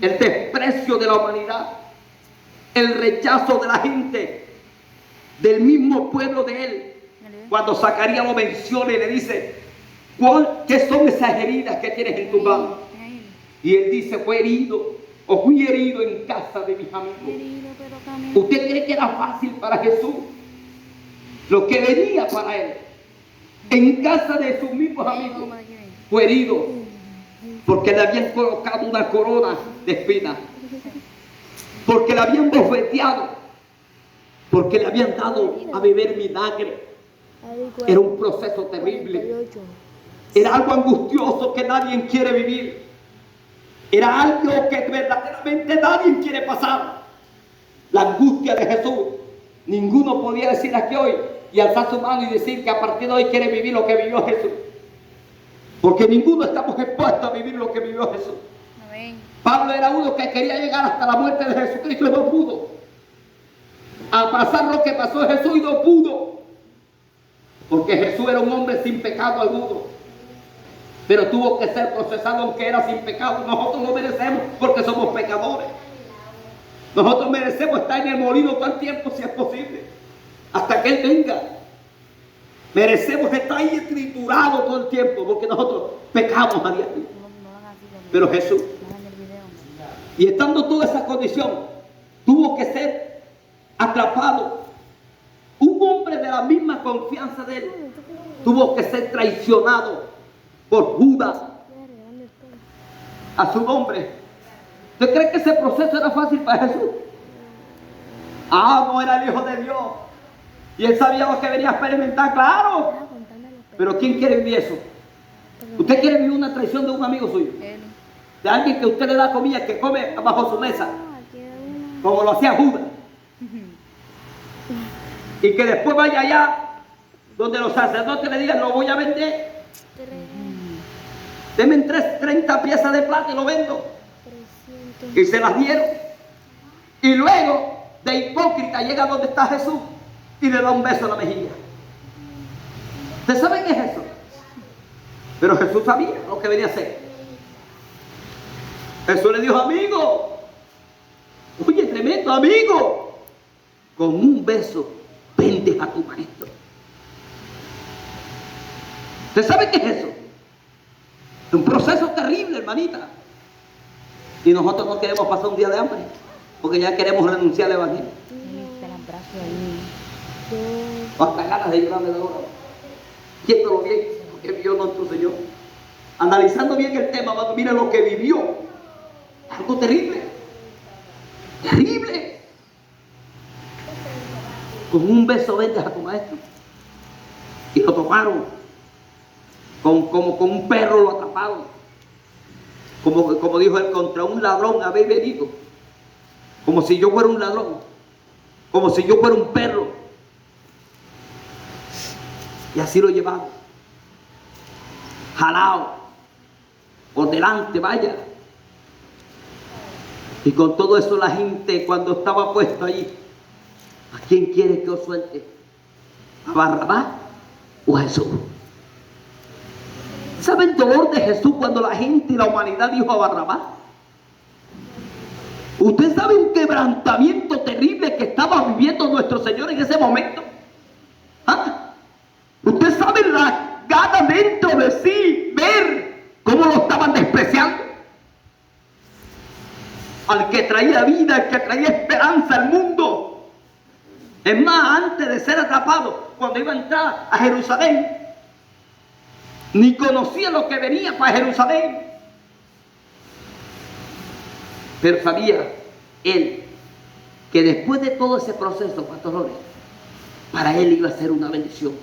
El desprecio de la humanidad, el rechazo de la gente, del mismo pueblo de Él. Cuando Zacarías lo menciona y le dice: ¿qué son esas heridas que tienes en tu mano? Y él dice: fui herido en casa de mis amigos. ¿Usted cree que era fácil para Jesús lo que venía para Él? En casa de sus mismos amigos fue herido, porque le habían colocado una corona de espinas, porque le habían bofeteado, porque le habían dado a beber vinagre. Era un proceso terrible, era algo angustioso que nadie quiere vivir, era algo que verdaderamente nadie quiere pasar. La angustia de Jesús, ninguno podía decir aquí hoy y alzar su mano y decir que a partir de hoy quiere vivir lo que vivió Jesús, porque ninguno estamos expuestos a vivir lo que vivió Jesús. Amén. Pablo era uno que quería llegar hasta la muerte de Jesucristo y no pudo, a pasar lo que pasó Jesús, y no pudo, porque Jesús era un hombre sin pecado alguno, pero tuvo que ser procesado aunque era sin pecado. Nosotros lo merecemos porque somos pecadores. Nosotros merecemos estar en el molino todo el tiempo, si es posible, hasta que Él venga. Merecemos estar ahí triturados todo el tiempo, porque nosotros pecamos a diario. Pero Jesús, y estando toda esa condición, tuvo que ser atrapado. Un hombre de la misma confianza de Él tuvo que ser traicionado por Judas a su nombre. ¿Usted cree que ese proceso era fácil para Jesús? No era el Hijo de Dios, y Él sabía lo que venía a experimentar, claro. Pero ¿quién quiere vivir eso? ¿Usted quiere vivir una traición de un amigo suyo? De alguien que usted le da comida, que come bajo su mesa, como lo hacía Judas, y que después vaya allá donde los sacerdotes le digan: lo voy a vender, denme 30 piezas de plata y lo vendo. Y se las dieron. Y luego, de hipócrita, llega donde está Jesús y le da un beso en la mejilla. ¿Usted sabe qué es eso? Pero Jesús sabía lo que venía a hacer. Jesús le dijo: amigo, oye, tremendo amigo, con un beso vendes a tu maestro. ¿Usted sabe qué es eso? Es un proceso terrible, hermanita. Y nosotros no queremos pasar un día de hambre, porque ya queremos renunciar al evangelio. O hasta ganas de llorarme de ahora. Viéndolo bien, lo que vivió nuestro Señor. Analizando bien el tema, mira lo que vivió. Algo terrible. Terrible. Con un beso vendes a tu maestro. Y lo tomaron. Como con un perro lo atraparon. Como dijo él: contra un ladrón habéis venido. Como si yo fuera un ladrón, como si yo fuera un perro. Y así lo llevaron, jalado por delante, vaya. Y con todo eso la gente cuando estaba puesto allí, ¿a quién quiere que os suelte? ¿A Barrabás o a Jesús? ¿Sabe el dolor de Jesús cuando la gente y la humanidad dijo a Barrabás? ¿Usted sabe un quebrantamiento terrible que estaba viviendo nuestro Señor en ese momento? ¿Ah? ¿Usted sabe la gana dentro de sí ver cómo lo estaban despreciando? Al que traía vida, al que traía esperanza al mundo. Es más, antes de ser atrapado, cuando iba a entrar a Jerusalén, ni conocía lo que venía para Jerusalén. Pero sabía él que después de todo ese proceso, pastores, para él iba a ser una bendición,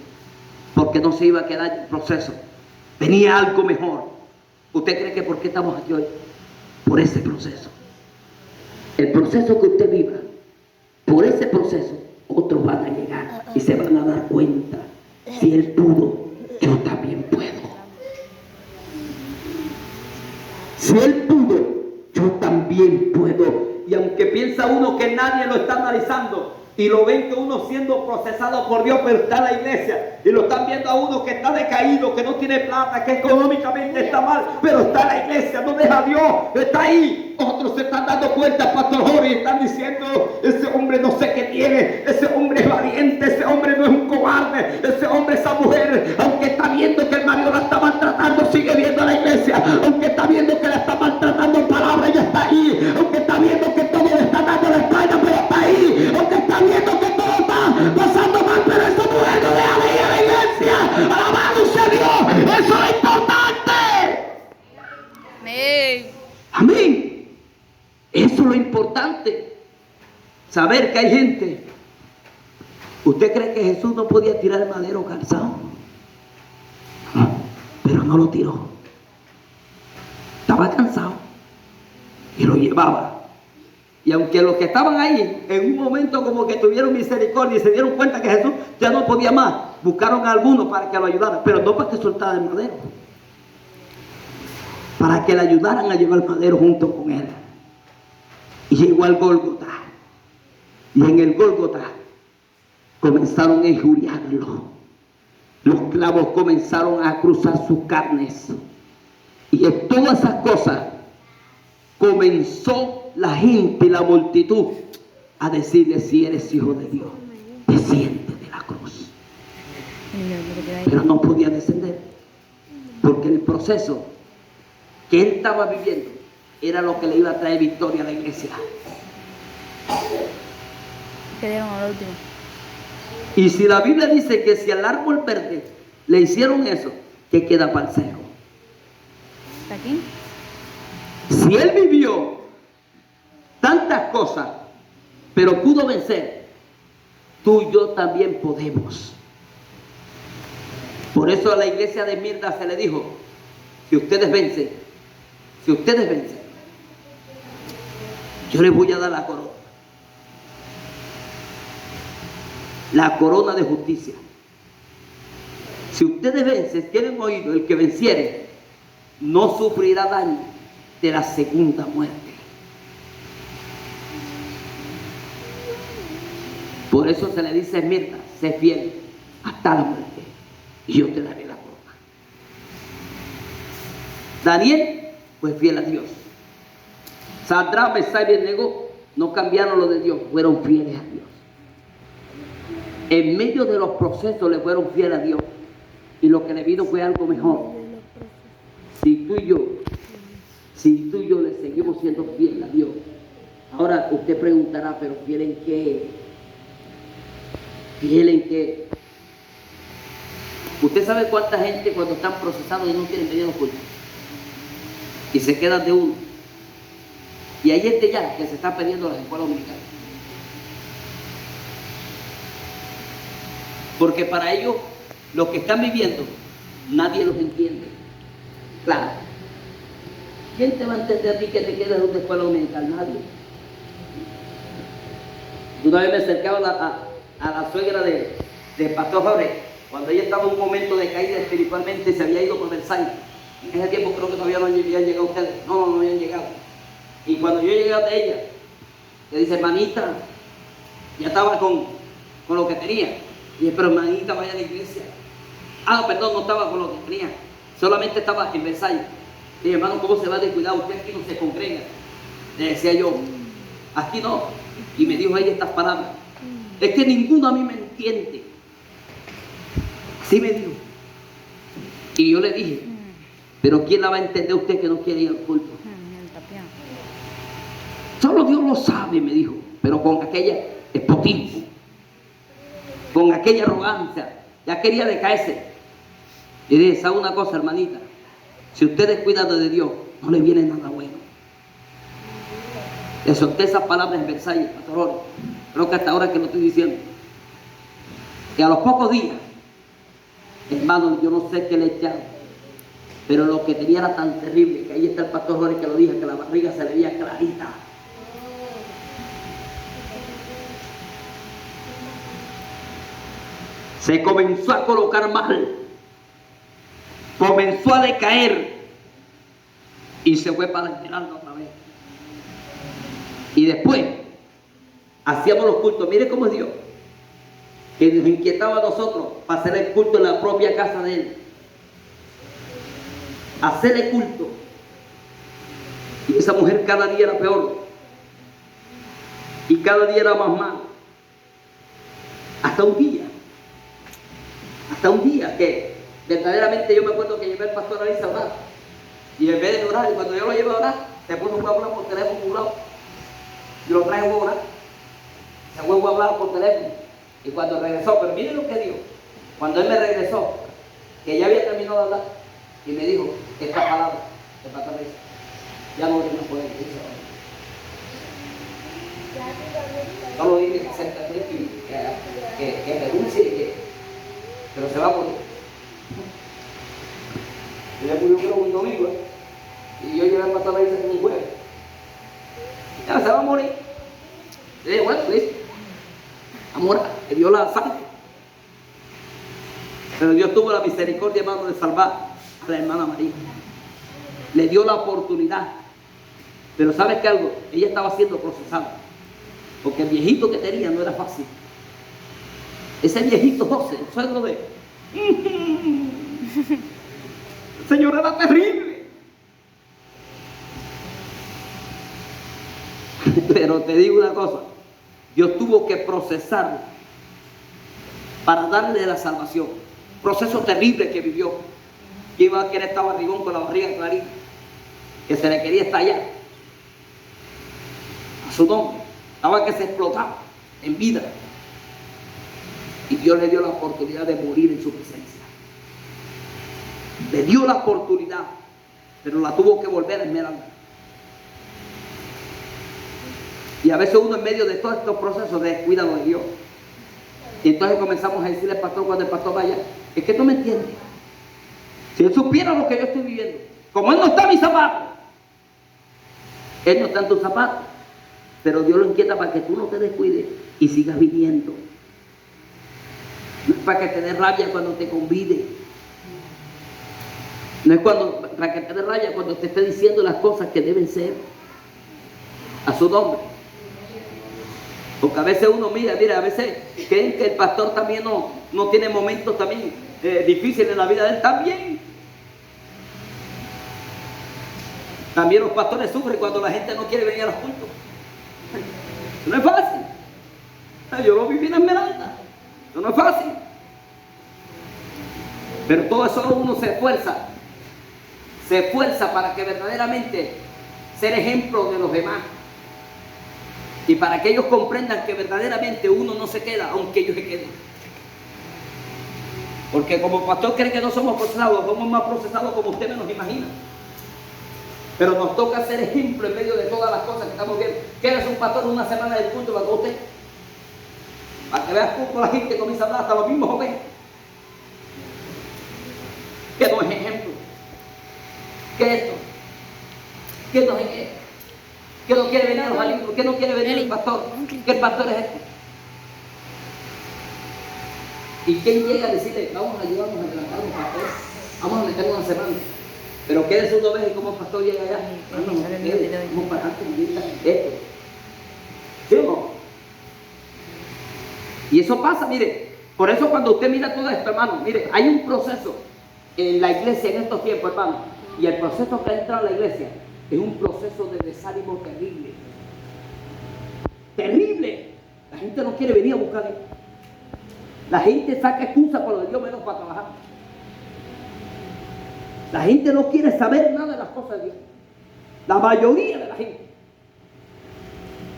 porque no se iba a quedar en el proceso, venía algo mejor. ¿Usted cree que por qué estamos aquí hoy? Por ese proceso. El proceso que usted viva, por ese proceso, otros van a llegar y se van a dar cuenta. Si él pudo, yo también puedo. Si él pudo, yo también puedo. Y aunque piensa uno que nadie lo está analizando y lo ven que uno siendo procesado por Dios, pero está en la iglesia y lo están viendo a uno que está decaído, que no tiene plata, que económicamente está mal, pero está en la iglesia, no deja a Dios, está ahí. Otros se están dando cuenta, Pastor Jorge, y están diciendo: ese hombre no sé qué tiene, ese hombre es valiente, ese hombre no es un cobarde, ese hombre, esa mujer, aunque está viendo que el marido la está maltratando, sigue viendo a la iglesia, aunque está viendo que la está maltratando en palabras, ella está ahí, aunque está viendo que todo le está dando la espalda, pero está ahí, aunque está viendo que todo está pasando mal, pero esa mujer no deja de ir a la iglesia. Alabado sea Dios, eso es importante. Amén. Amén. Eso es lo importante. Saber que hay gente. ¿Usted cree que Jesús no podía tirar el madero calzado? Pero no lo tiró. Estaba cansado y lo llevaba. Y aunque los que estaban ahí en un momento como que tuvieron misericordia y se dieron cuenta que Jesús ya no podía más, buscaron a algunos para que lo ayudaran, pero no para que soltara el madero, para que le ayudaran a llevar el madero junto con él. Y llegó al Gólgota, y en el Gólgota comenzaron a injuriarlo. Los clavos comenzaron a cruzar sus carnes, y en todas esas cosas comenzó la gente y la multitud a decirle: si eres hijo de Dios, desciende de la cruz. Pero no podía descender, porque el proceso que él estaba viviendo era lo que le iba a traer victoria a la iglesia. Quedaron al último. Y si la Biblia dice que si al árbol verde le hicieron eso, ¿qué queda para el seco? ¿Está aquí? Si él vivió tantas cosas, pero pudo vencer, tú y yo también podemos. Por eso a la iglesia de Mirna se le dijo: si ustedes vencen, yo les voy a dar la corona de justicia. Si ustedes vencen, tienen oído, el que venciere no sufrirá daño de la segunda muerte. Por eso se le dice a Mirna: sé fiel hasta la muerte y yo te daré la corona. Daniel fue fiel a Dios. Sadrach, Mesach y Abednego no cambiaron lo de Dios, fueron fieles a Dios. En medio de los procesos le fueron fieles a Dios, y lo que le vino fue algo mejor. Si tú y yo le seguimos siendo fieles a Dios. Ahora usted preguntará: pero ¿fiel en qué? ¿Fiel en qué? Usted sabe cuánta gente cuando están procesados y no quieren venir a los cultos y se quedan de uno. Y hay gente ya que se está perdiendo las escuelas dominicales. Porque para ellos, los que están viviendo, nadie los entiende. Claro. ¿Quién te va a entender a ti que te quedas en una escuela dominical? Nadie. Una vez me acercaba a la suegra de Pastor Jorge, cuando ella estaba en un momento de caída espiritualmente, se había ido por Versailles. En ese tiempo creo que todavía no habían llegado ustedes. No habían llegado. Y cuando yo llegué a ella, le dice, hermanita, ya estaba con lo que tenía. Y dije, pero hermanita, vaya a la iglesia. Ah, no, perdón, no estaba con lo que tenía. Solamente estaba en Versalles. Y dije, hermano, ¿cómo se va a descuidar? Usted aquí no se congrega. Le decía yo, aquí no. Y me dijo ella estas palabras. Es que ninguno a mí me entiende. Sí me dijo. Y yo le dije, pero ¿quién la va a entender usted que no quiere ir al culto? El tapián. Solo Dios lo sabe, me dijo, pero con aquella espotismo, con aquella arrogancia, ya quería decaerse. Y dije, ¿sabe una cosa, hermanita? Si usted es cuidado de Dios, no le viene nada bueno. Le solté esas palabras en Versalles, pastor Jorge. Creo que hasta ahora que lo estoy diciendo. Y a los pocos días, hermano, yo no sé qué le echaron, pero lo que tenía era tan terrible, que ahí está el pastor Jorge que lo dije, que la barriga se le veía clarita. Se comenzó a colocar mal, comenzó a decaer y se fue para Esmeralda otra vez. Y después hacíamos los cultos. Mire cómo es Dios, que nos inquietaba a nosotros para hacer el culto en la propia casa de Él. Hacer el culto. Y esa mujer cada día era peor. Y cada día era más mal. Hasta un día que verdaderamente yo me acuerdo que llevé al pastor Ariza a orar. Y en vez de orar, y cuando yo lo llevé a orar, se puso a hablar por teléfono a un lado. Yo lo traje a orar. Se fue a hablar por teléfono. Y cuando regresó, pero miren lo que dijo. Cuando él me regresó, que ya había terminado de hablar, y me dijo esta palabra, el pastor Ariza, ya no puede decir. Solo dije que se que renuncie, pero se va a morir. Ella murió creo un domingo, y yo llegué a pasar la isla como un jueves. Ya se va a morir. Le dije, bueno, pues, amor, le dio la sangre. Pero Dios tuvo la misericordia, hermano, de salvar a la hermana María. Le dio la oportunidad. Pero ¿sabes qué algo? Ella estaba siendo procesada. Porque el viejito que tenía no era fácil. Ese viejito José, el suegro de el Señor era terrible. Pero te digo una cosa, Dios tuvo que procesarlo para darle la salvación. Proceso terrible que vivió. Que iba a querer estar barrigón con la barriga clarita, que se le quería estallar a su nombre. Estaba que se explotaba en vida. Y Dios le dio la oportunidad de morir en su presencia. Le dio la oportunidad, pero la tuvo que volver a Esmeralda. Y a veces uno en medio de todos estos procesos descuida lo de Dios. Y entonces comenzamos a decirle al pastor cuando el pastor vaya, es que no me entiende. Si él supiera lo que yo estoy viviendo, como él no está en mis zapatos, él no está en tus zapatos, pero Dios lo inquieta para que tú no te descuides y sigas viviendo. No es para que te dé rabia cuando te convide. No es para que te dé rabia cuando te esté diciendo las cosas que deben ser a su nombre. Porque a veces uno mira, a veces creen que el pastor también no tiene momentos también difíciles en la vida de él. También los pastores sufren cuando la gente no quiere venir a los cultos. No es fácil. Yo lo viví en Esmeralda. No es fácil. Pero todo eso uno se esfuerza. Se esfuerza para que verdaderamente ser ejemplo de los demás. Y para que ellos comprendan que verdaderamente uno no se queda, aunque ellos se queden. Porque como pastor cree que no somos procesados, somos más procesados como usted menos imagina. Pero nos toca ser ejemplo en medio de todas las cosas que estamos viendo. Quédese un pastor una semana del culto para usted. Para que veas cómo la gente comienza a hablar hasta los mismos jóvenes. ¿Qué no es ejemplo? ¿Qué es esto? ¿Qué no es esto? ¿Qué no quiere venir a los alumnos? ¿Qué no quiere venir el pastor? ¿Qué el pastor es este? ¿Y quién llega a decirle, vamos a ayudarnos a levantar un pastor? Vamos a meter una semana? Pero quédese uno vez y como pastor llega allá. Ay, No, no, no, vamos para adelante, mira, esto. ¿Sí o no? Y eso pasa, mire. Por eso cuando usted mira todo esto, hermano, mire, hay un proceso en la iglesia en estos tiempos, hermano. Y el proceso que ha entrado a la iglesia es un proceso de desánimo terrible. Terrible. La gente no quiere venir a buscar esto. La gente saca excusa por lo de Dios menos para trabajar. La gente no quiere saber nada de las cosas de Dios. La mayoría de la gente.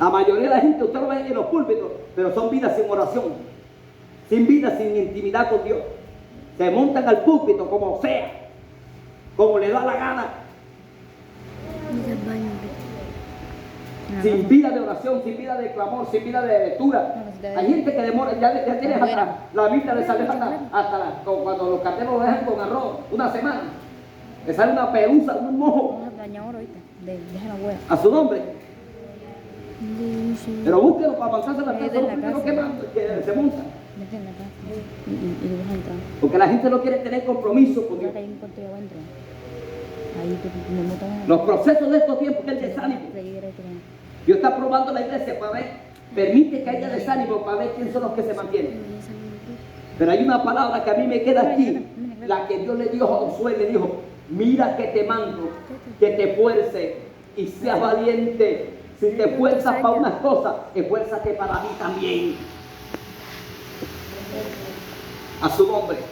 La mayoría de la gente, usted lo ve en los púlpitos, pero son vidas sin oración. Sin vida, sin intimidad con Dios. Se montan al púlpito como sea. Como le da la gana. Sin vida de oración, sin vida de clamor, sin vida de lectura. Hay gente que demora, ya tienes hasta la Biblia de sale como cuando los carteros lo dejan con arroz una semana. Le sale una pelusa, un mojo a su nombre. Pero búsquelo para avanzarse en la casa, que se monta. Porque la gente no quiere tener compromiso con Dios. Los procesos de estos tiempos que el desánimo. Dios está probando la iglesia para ver, permite que haya desánimo para ver quién son los que se mantienen. Pero hay una palabra que a mí me queda aquí, la que Dios le dio a Josué, le dijo: mira que te mando, que te esfuerces y seas valiente. Si te esfuerzas para unas cosas, esfuérzate para mí también. A su nombre. El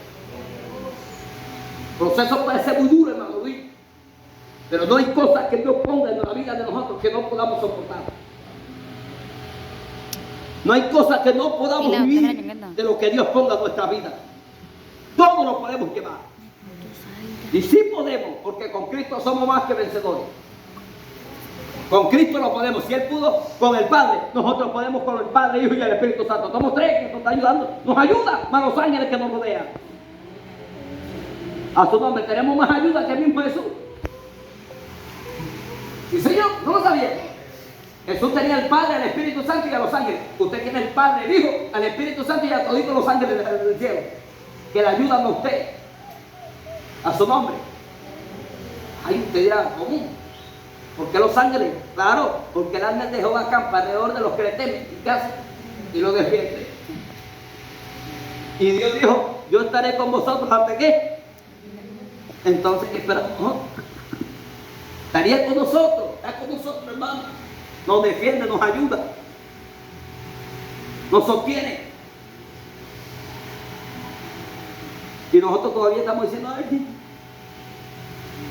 proceso puede ser muy duro, hermano Luis. Pero no hay cosas que Dios ponga en la vida de nosotros que no podamos soportar. No hay cosas que no podamos vivir de lo que Dios ponga en nuestra vida. Todo lo podemos llevar. Y sí podemos, porque con Cristo somos más que vencedores. Con Cristo lo podemos. Si Él pudo con el Padre, nosotros podemos con el Padre, Hijo y el Espíritu Santo. Somos tres que nos está ayudando. Nos ayuda más los ángeles que nos rodean. A su nombre tenemos más ayuda que el mismo Jesús. Sí, Señor, no lo sabía. Jesús tenía al Padre, al Espíritu Santo y a los ángeles. Usted tiene al Padre, el Hijo, al Espíritu Santo y a todos los ángeles del cielo que le ayudan a usted. A su nombre. Ahí usted dirá, ¿cómo? ¿Por qué los ángeles? Claro, porque el ángel de Jehová acampa alrededor de los que le temen. ¿Y qué hace? Y lo defiende. Y Dios dijo: yo estaré con vosotros hasta que. Entonces, ¿qué esperamos? Estaría con nosotros, está con nosotros, hermano. Nos defiende, nos ayuda, nos sostiene. Y nosotros todavía estamos diciendo: ay,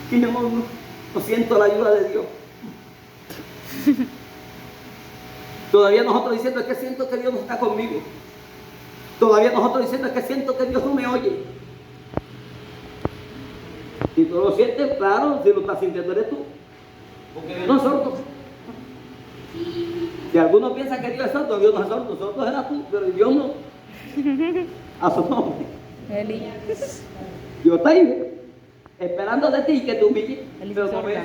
que yo no siento la ayuda de Dios. Todavía nosotros diciendo: es que siento que Dios no está conmigo. Todavía nosotros diciendo: es que siento que Dios no me oye. Si tú lo sientes, claro, si lo estás sintiendo eres tú. Porque Dios no es sordo. Si alguno piensa que Dios es sordo, Dios no es sordo. Sordo eras tú, pero Dios no. A su nombre. Dios está ahí, esperando de ti que te humilles. Pero no ves.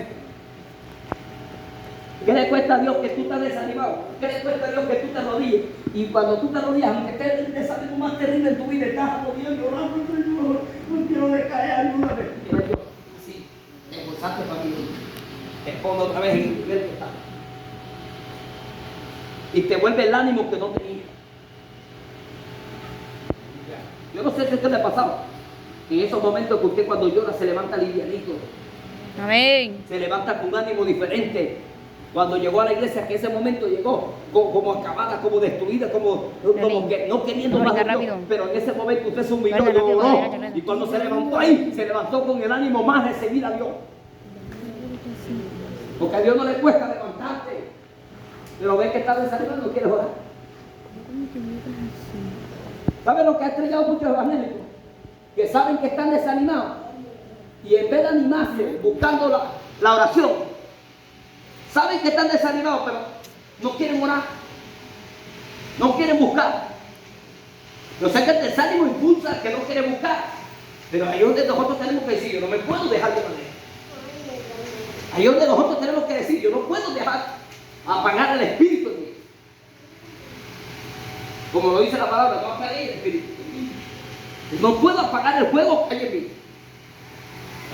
¿Qué le cuesta a Dios que tú estás desanimado? ¿Qué le cuesta a Dios que tú te rodilles? Y cuando tú te rodillas, aunque estés el desánimo más terrible en tu vida, estás arrodillado llorando: Señor, no quiero decaer, ayúdame. Mira Dios, así, te esforzaste para mí. Te pongo otra vez en el nivel que está. Y te vuelve el ánimo que no tenías. Yo no sé si a usted le ha pasado. En esos momentos que usted cuando llora se levanta livianito. Amén. Se levanta con un ánimo diferente. Cuando llegó a la iglesia, que ese momento llegó como acabada, como destruida, como que no queriendo más de Dios. Pero en ese momento usted se humilló y lloró. Y cuando se levantó ahí, se levantó con el ánimo más de seguir a Dios. Porque a Dios no le cuesta levantarte. Pero ve que está desanimado y no quiere orar. ¿Saben lo que ha estrellado muchos evangélicos? Que saben que están desanimados. Y en vez de animarse buscando la oración, saben que están desanimados, pero no quieren orar. No quieren buscar. Yo sé que el desánimo impulsa al que no quiere buscar. Pero ahí es donde nosotros tenemos que decir: yo no me puedo dejar de manera. Ahí es donde nosotros tenemos que decir: yo no puedo dejar apagar el espíritu en mí. Como lo dice la palabra, no apaguéis el espíritu. No puedo apagar el fuego que hay en mí.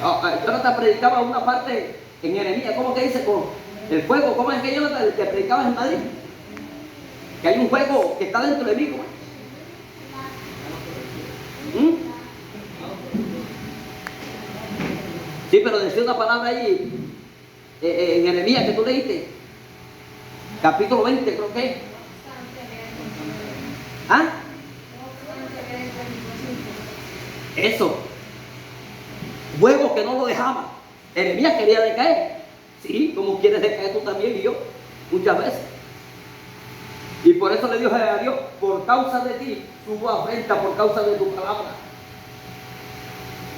Jonathan predicaba una parte en Jeremías, ¿cómo que dice? Con el fuego, ¿cómo es que Jonathan que predicaba en Madrid? Que hay un fuego que está dentro de mí, ¿cómo? Sí, pero decía una palabra ahí en Jeremías que tú leíste, capítulo 20 creo que es. ¿Ah? Eso. Fuego que no lo dejaba. Jeremías quería decaer. Sí, como quieres decaer tú también y yo, muchas veces. Y por eso le dijo a Dios, por causa de ti, subo afrenta por causa de tu palabra.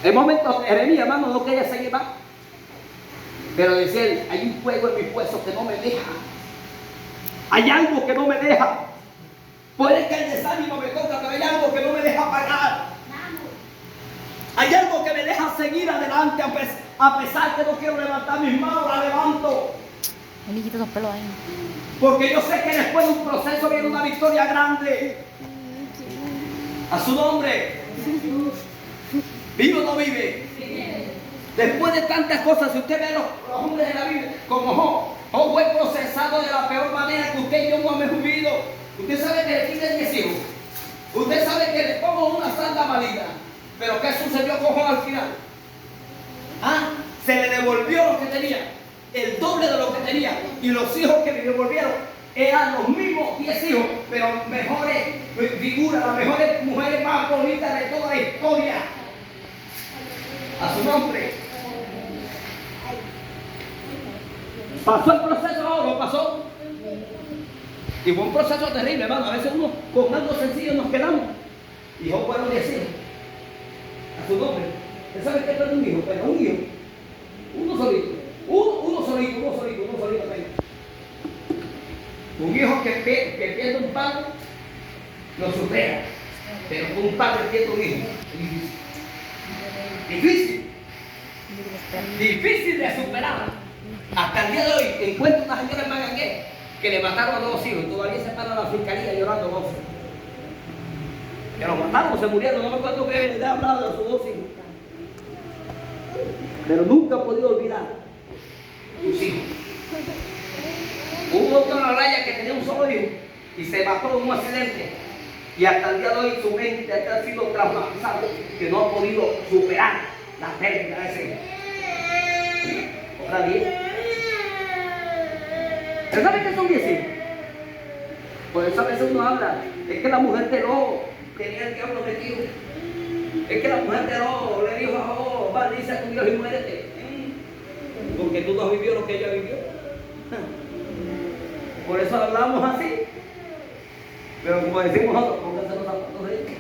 En momentos, Jeremías, hermano, no quería seguir más. Pero decía él, hay un fuego en mis huesos que no me deja. Hay algo que no me deja. Puede que el desánimo me toca, pero hay algo que no me deja pagar. Hay algo que me deja seguir adelante a pesar que no quiero levantar mis manos, la levanto. Eli, quita esos pelos ahí. Porque yo sé que después de un proceso viene una victoria grande. A su nombre. ¿Vive o no vive? Después de tantas cosas, si usted ve los hombres de la Biblia, como Job fue procesado de la peor manera que usted y yo hemos vivido. Usted sabe que le quiten 10 hijos. Usted sabe que le pongo una santa maligna. Pero ¿qué sucedió con Job al final? Se le devolvió lo que tenía, el doble de lo que tenía. Y los hijos que le devolvieron eran los mismos 10 hijos, pero mejores figuras, las mejores mujeres más bonitas de toda la historia. A su nombre. ¿Pasó el proceso o no pasó? Y fue un proceso terrible, hermano. A veces uno con algo sencillo nos quedamos. Y Job fueron 10 hijos. A su nombre. ¿Usted sabe que es un hijo? Pero un hijo. Uno solito. Uno solito. Un hijo que pierde un padre, lo supera. Pero un padre pierde un hijo. Difícil de superar. Hasta el día de hoy encuentro una señora en Magangué que le mataron a 2 hijos y todavía se para la fiscalía llorando 12. Que lo mataron, se murieron, no me acuerdo que le he hablado de sus 2 hijos. Pero nunca he podido olvidar sus hijos. Hubo otro en la raya que tenía un solo hijo y se mató en un accidente. Y hasta el día de hoy su mente ha sido traumatizada, que no ha podido superar la pérdida de ese hijo. Otra 10. ¿Pero sabe qué son 10 hijos? Por eso a veces uno habla, es que la mujer de Lot tenía el diablo metido. Es que la mujer de Lot le dijo a Job, maldice a tu Dios y muérete. Porque tú no has vivido lo que ella vivió. Por eso hablamos así. Pero como decimos nosotros, pónganse los zapatos de ella.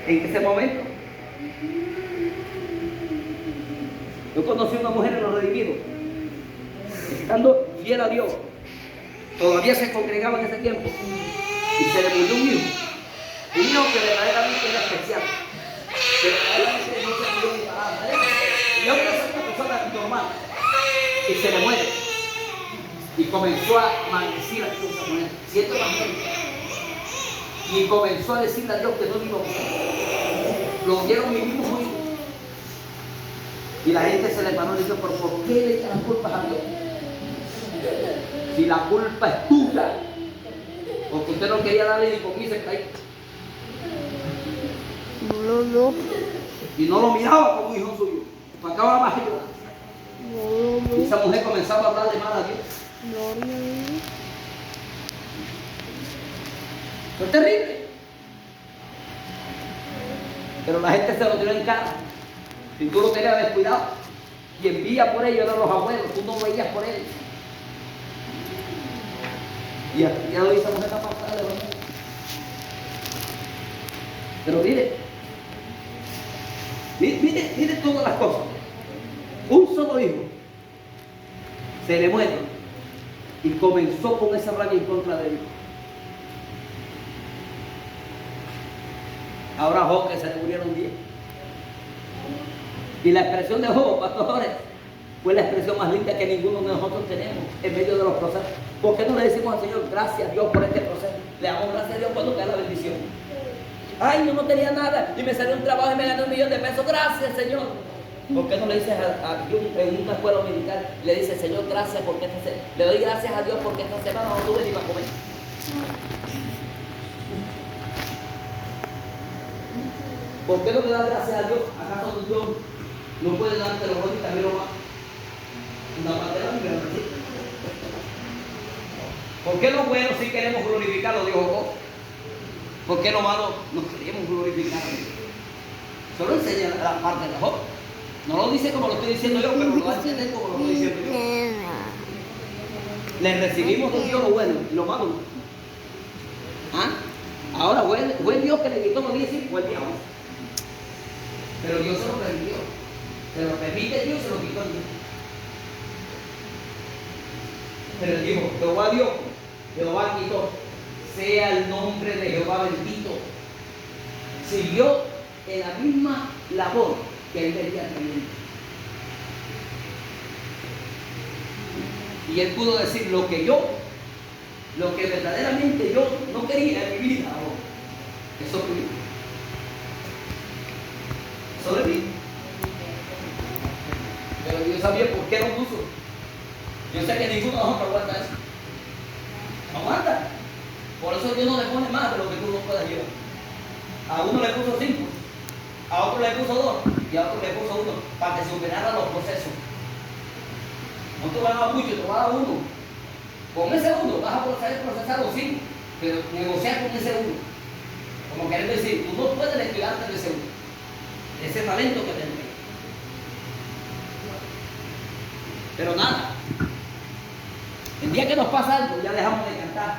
En ese momento, yo conocí a una mujer en los redimidos, estando fiel a Dios, todavía se congregaba en ese tiempo, y se le murió un hijo que verdaderamente era especial, que verdaderamente no se murió ni palabra. Y yo creo que es una persona normal, y se le muere. Y comenzó a maldecir a esa mujer, siendo evangélica. Y comenzó a decirle a Dios que no lo iba a morir. Lo oyeron mis mismos oídos. Y la gente se le paró y dijo, ¿pero por qué le echan las culpas a Dios? Si la culpa es tuya, porque usted no quería darle ni comienzo a ahí. No. Y no lo miraba como hijo suyo. Acababa más que llorar. Y esa mujer comenzaba a hablarle mal a Dios. Fue terrible. Pero la gente se lo tiró en cara. Si tú lo tenías descuidado. Y envía por ellos eran los abuelos. Tú no veías por ellos. Y ya lo hizo mujer capaz de levantar. Pero mire todas las cosas. Un solo hijo se le muere. Y comenzó con esa rabia en contra de Dios. Ahora Job, que se le murieron 10. Y la expresión de Job, pastores, fue la expresión más linda que ninguno de nosotros tenemos en medio de los procesos. ¿Por qué no le decimos al Señor, gracias a Dios por este proceso? Le damos gracias a Dios cuando cae la bendición. Ay, yo no tenía nada y me salió un trabajo y me gané $1 millón de pesos. Gracias, Señor. ¿Por qué no le dices en una escuela militar, le dices, Señor, gracias porque le doy gracias a Dios porque esta semana no tuve ni para comer? ¿Por qué no le das gracias a Dios? ¿Acaso Dios no puede darte los buenos y también lo malo? Una parte de la Biblia, ¿sí? ¿Por qué lo bueno sí queremos glorificarlo, dijo Job? ¿Por qué lo malo no queremos glorificar a Dios? Solo enseña la parte de Job. No lo dice como lo estoy diciendo yo, pero lo va a entender como lo estoy diciendo yo. Le recibimos de Dios lo bueno y lo malo no. ¿Ah? Ahora, fue Dios que le quitó los 10 hijos, fue el diablo. Pero Dios se lo permitió. Se lo permite Dios, se lo quitó Dios. Pero él dijo, Jehová dio, Jehová quitó. Sea el nombre de Jehová bendito. Siguió en la misma labor que él venía teniendo. Y él pudo decir lo que verdaderamente yo no quería en mi vida, eso fue sobre mí. Pero Dios sabía por qué lo puso. Yo sé que ninguno de nosotros aguanta eso. No aguanta. Por eso Dios no le pone más de lo que tú no puedes llevar. A uno le puso 5, a otro le puso 2 y a otro le puso 1 para que superara los procesos. No te va a dar mucho, te va a dar 1. Con ese 1 vas a procesar los 5, pero negociar con ese 1. Como querer decir, tú no puedes descuidarte de ese 1, ese talento que tenés. Pero nada, el día que nos pasa algo, ya dejamos de cantar.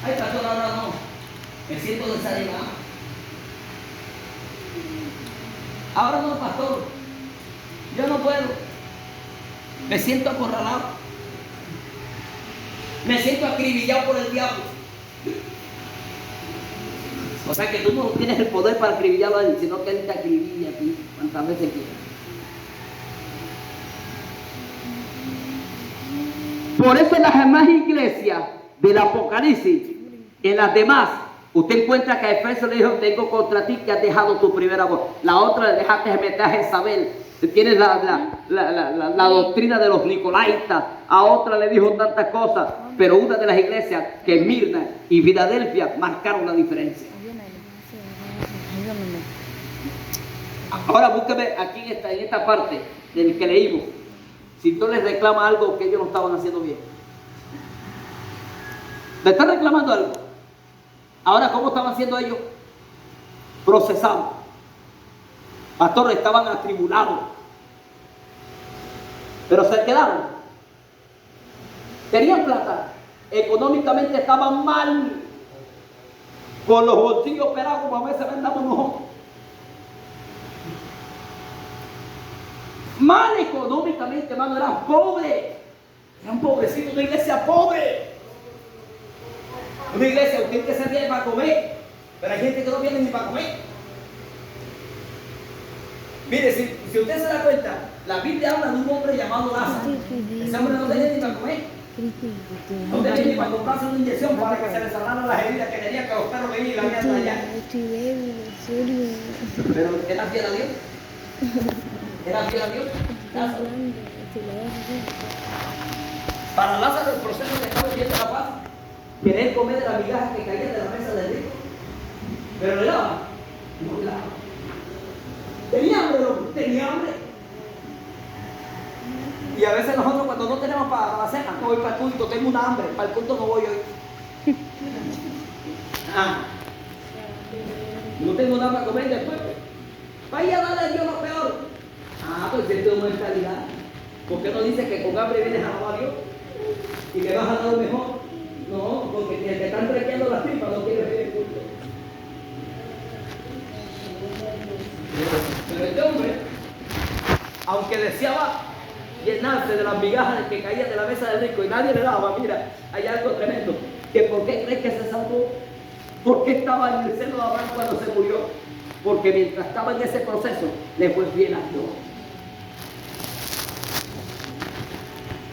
Ay, pastor, no, me siento desanimado. Ahora no, pastor, yo no puedo. Me siento acorralado. Me siento acribillado por el diablo. O sea que tú no tienes el poder para acribillarlo a él, sino que él te acribilla a ti cuantas veces quieras. Por eso en las demás iglesias del Apocalipsis, en las demás, usted encuentra que a Efesios le dijo, tengo contra ti que has dejado tu primera voz. La otra le dejaste de meter a Jezabel. Tienes la doctrina de los nicolaitas. A otra le dijo tantas cosas. Pero una de las iglesias que Mirna y Filadelfia marcaron la diferencia. Ahora búsqueme aquí en esta parte del que leímos. Si tú les reclamas algo que ellos no estaban haciendo bien. Le están reclamando algo. Ahora, ¿cómo estaban haciendo ellos? Procesados. Pastores, estaban atribulados. Pero se quedaron. Tenían plata. Económicamente estaban mal. Con los bolsillos operados como a veces vendamos nosotros. Mal económicamente, hermano, eran pobres. Eran pobrecitos, una iglesia pobre. Una iglesia, usted que se viene para comer, pero hay gente que no viene ni para comer. Mire, si usted se da cuenta, la Biblia habla de un hombre llamado Lázaro. Ese hombre no tenía ni para comer. No tenía ni para comprarse una inyección para que se le sanaran las heridas que tenía, que los perros venían y la habían allá. Pero era fiel a Dios. Era fiel a Dios. Lázaro. Para Lázaro el proceso que estaba viviendo era fácil. Querer comer de las migajas que caían de la mesa del rico. Pero le daba. No le daba. Tenía hambre, loco. Tenía hambre. Y a veces nosotros cuando no tenemos para la cena, no voy para el culto, tengo una hambre. Para el culto no voy hoy. No tengo nada para comer después. Vaya a darle a Dios lo peor. Pues esto es mentalidad. ¿Por qué no dice que con hambre vienes a alabar a Dios? Y que vas a dar lo mejor. No, porque el que están trequeando las tripas no quiere ver el culto. Pero este hombre, aunque deseaba llenarse de las migajas que caían de la mesa del rico y nadie le daba, mira, hay algo tremendo. Que ¿por qué crees que se salvó? ¿Por qué estaba en el seno de Abraham cuando se murió? Porque mientras estaba en ese proceso, le fue fiel a Dios.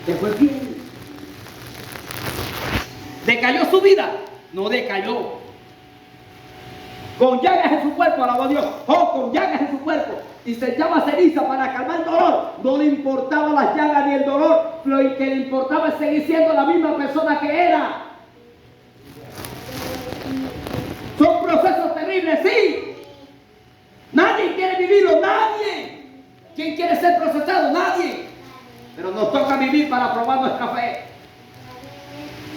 Le fue fiel. ¿Decayó su vida? No decayó. con llagas en su cuerpo, alabó a Dios, Job con llagas en su cuerpo, y se echaba ceniza para calmar el dolor. No le importaba las llagas ni el dolor, lo que le importaba es seguir siendo la misma persona que era. Son procesos terribles, sí. Nadie quiere vivirlo, nadie. ¿Quién quiere ser procesado? Nadie. Pero nos toca vivir para probar nuestra fe.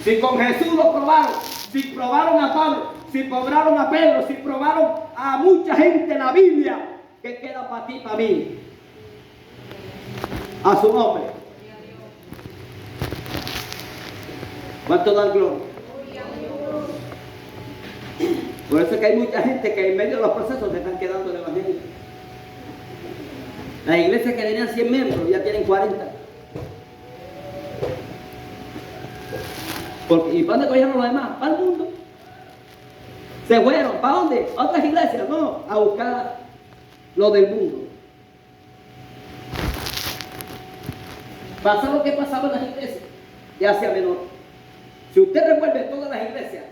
Si con Jesús lo probaron, si probaron a Pablo, si probaron a Pedro, si probaron a mucha gente en la Biblia, ¿qué queda para ti, para mí? A su nombre. ¿Cuánto dan gloria? Por eso es que hay mucha gente que en medio de los procesos se están quedando en el evangelio. Las iglesias que tenían 100 miembros ya tienen 40. ¿Y para dónde cogieron los demás? Para el mundo. Se fueron. ¿Para dónde? ¿A otras iglesias? No, a buscar lo del mundo. Pasa lo que pasaba en las iglesias de Asia Menor. Si usted revuelve todas las iglesias,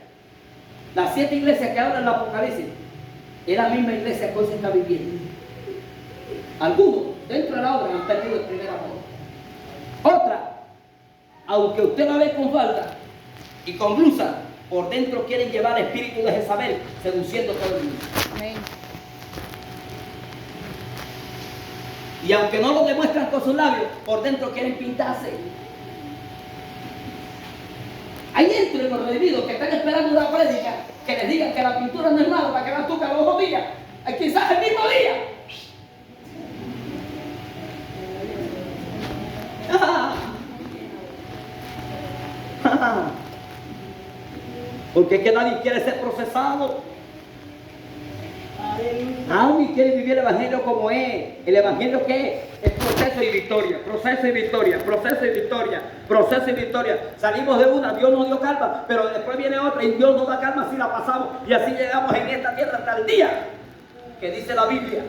las 7 iglesias que hablan en el Apocalipsis, es la misma iglesia que hoy se está viviendo. Algunos, dentro de la obra, han perdido el primer amor. Otra, aunque usted la ve con falda y con blusa, por dentro quieren llevar el espíritu de Jezabel, seduciendo a todo el mundo. Amén. Y aunque no lo demuestran con sus labios, por dentro quieren pintarse. Hay entre los redimidos que están esperando una prédica que les digan que la pintura no es mala para que vean tú que a los 2 días, quizás el mismo día. Porque es que nadie quiere ser procesado. Nadie quiere vivir el evangelio como es. El evangelio ¿qué es? Es proceso y victoria, proceso y victoria, proceso y victoria, proceso y victoria. Salimos de una, Dios nos dio calma, pero después viene otra y Dios nos da calma si la pasamos. Y así llegamos en esta tierra hasta el día que dice la Biblia: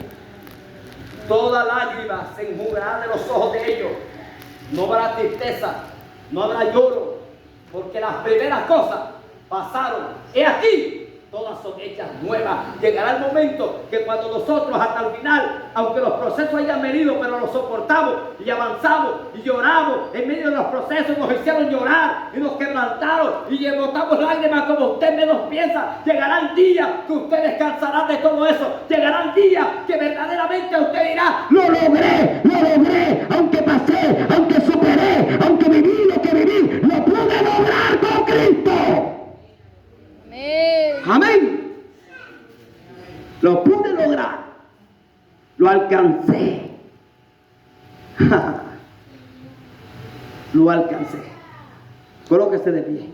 toda lágrima se enjugará de los ojos de ellos. No habrá tristeza, no habrá lloro, porque las primeras cosas pasaron. He aquí, todas son hechas nuevas. Llegará el momento que cuando nosotros hasta el final, aunque los procesos hayan venido, pero los soportamos y avanzamos y lloramos, en medio de los procesos nos hicieron llorar y nos quebrantaron y botamos lágrimas como usted menos piensa. Llegarán días que usted descansará de todo eso. Llegarán días que verdaderamente usted dirá: lo logré, aunque pasé, aunque superé, aunque viví lo que viví, lo pude lograr con Cristo. Amén. Lo pude lograr. Lo alcancé. Lo alcancé. Colóquese de pie.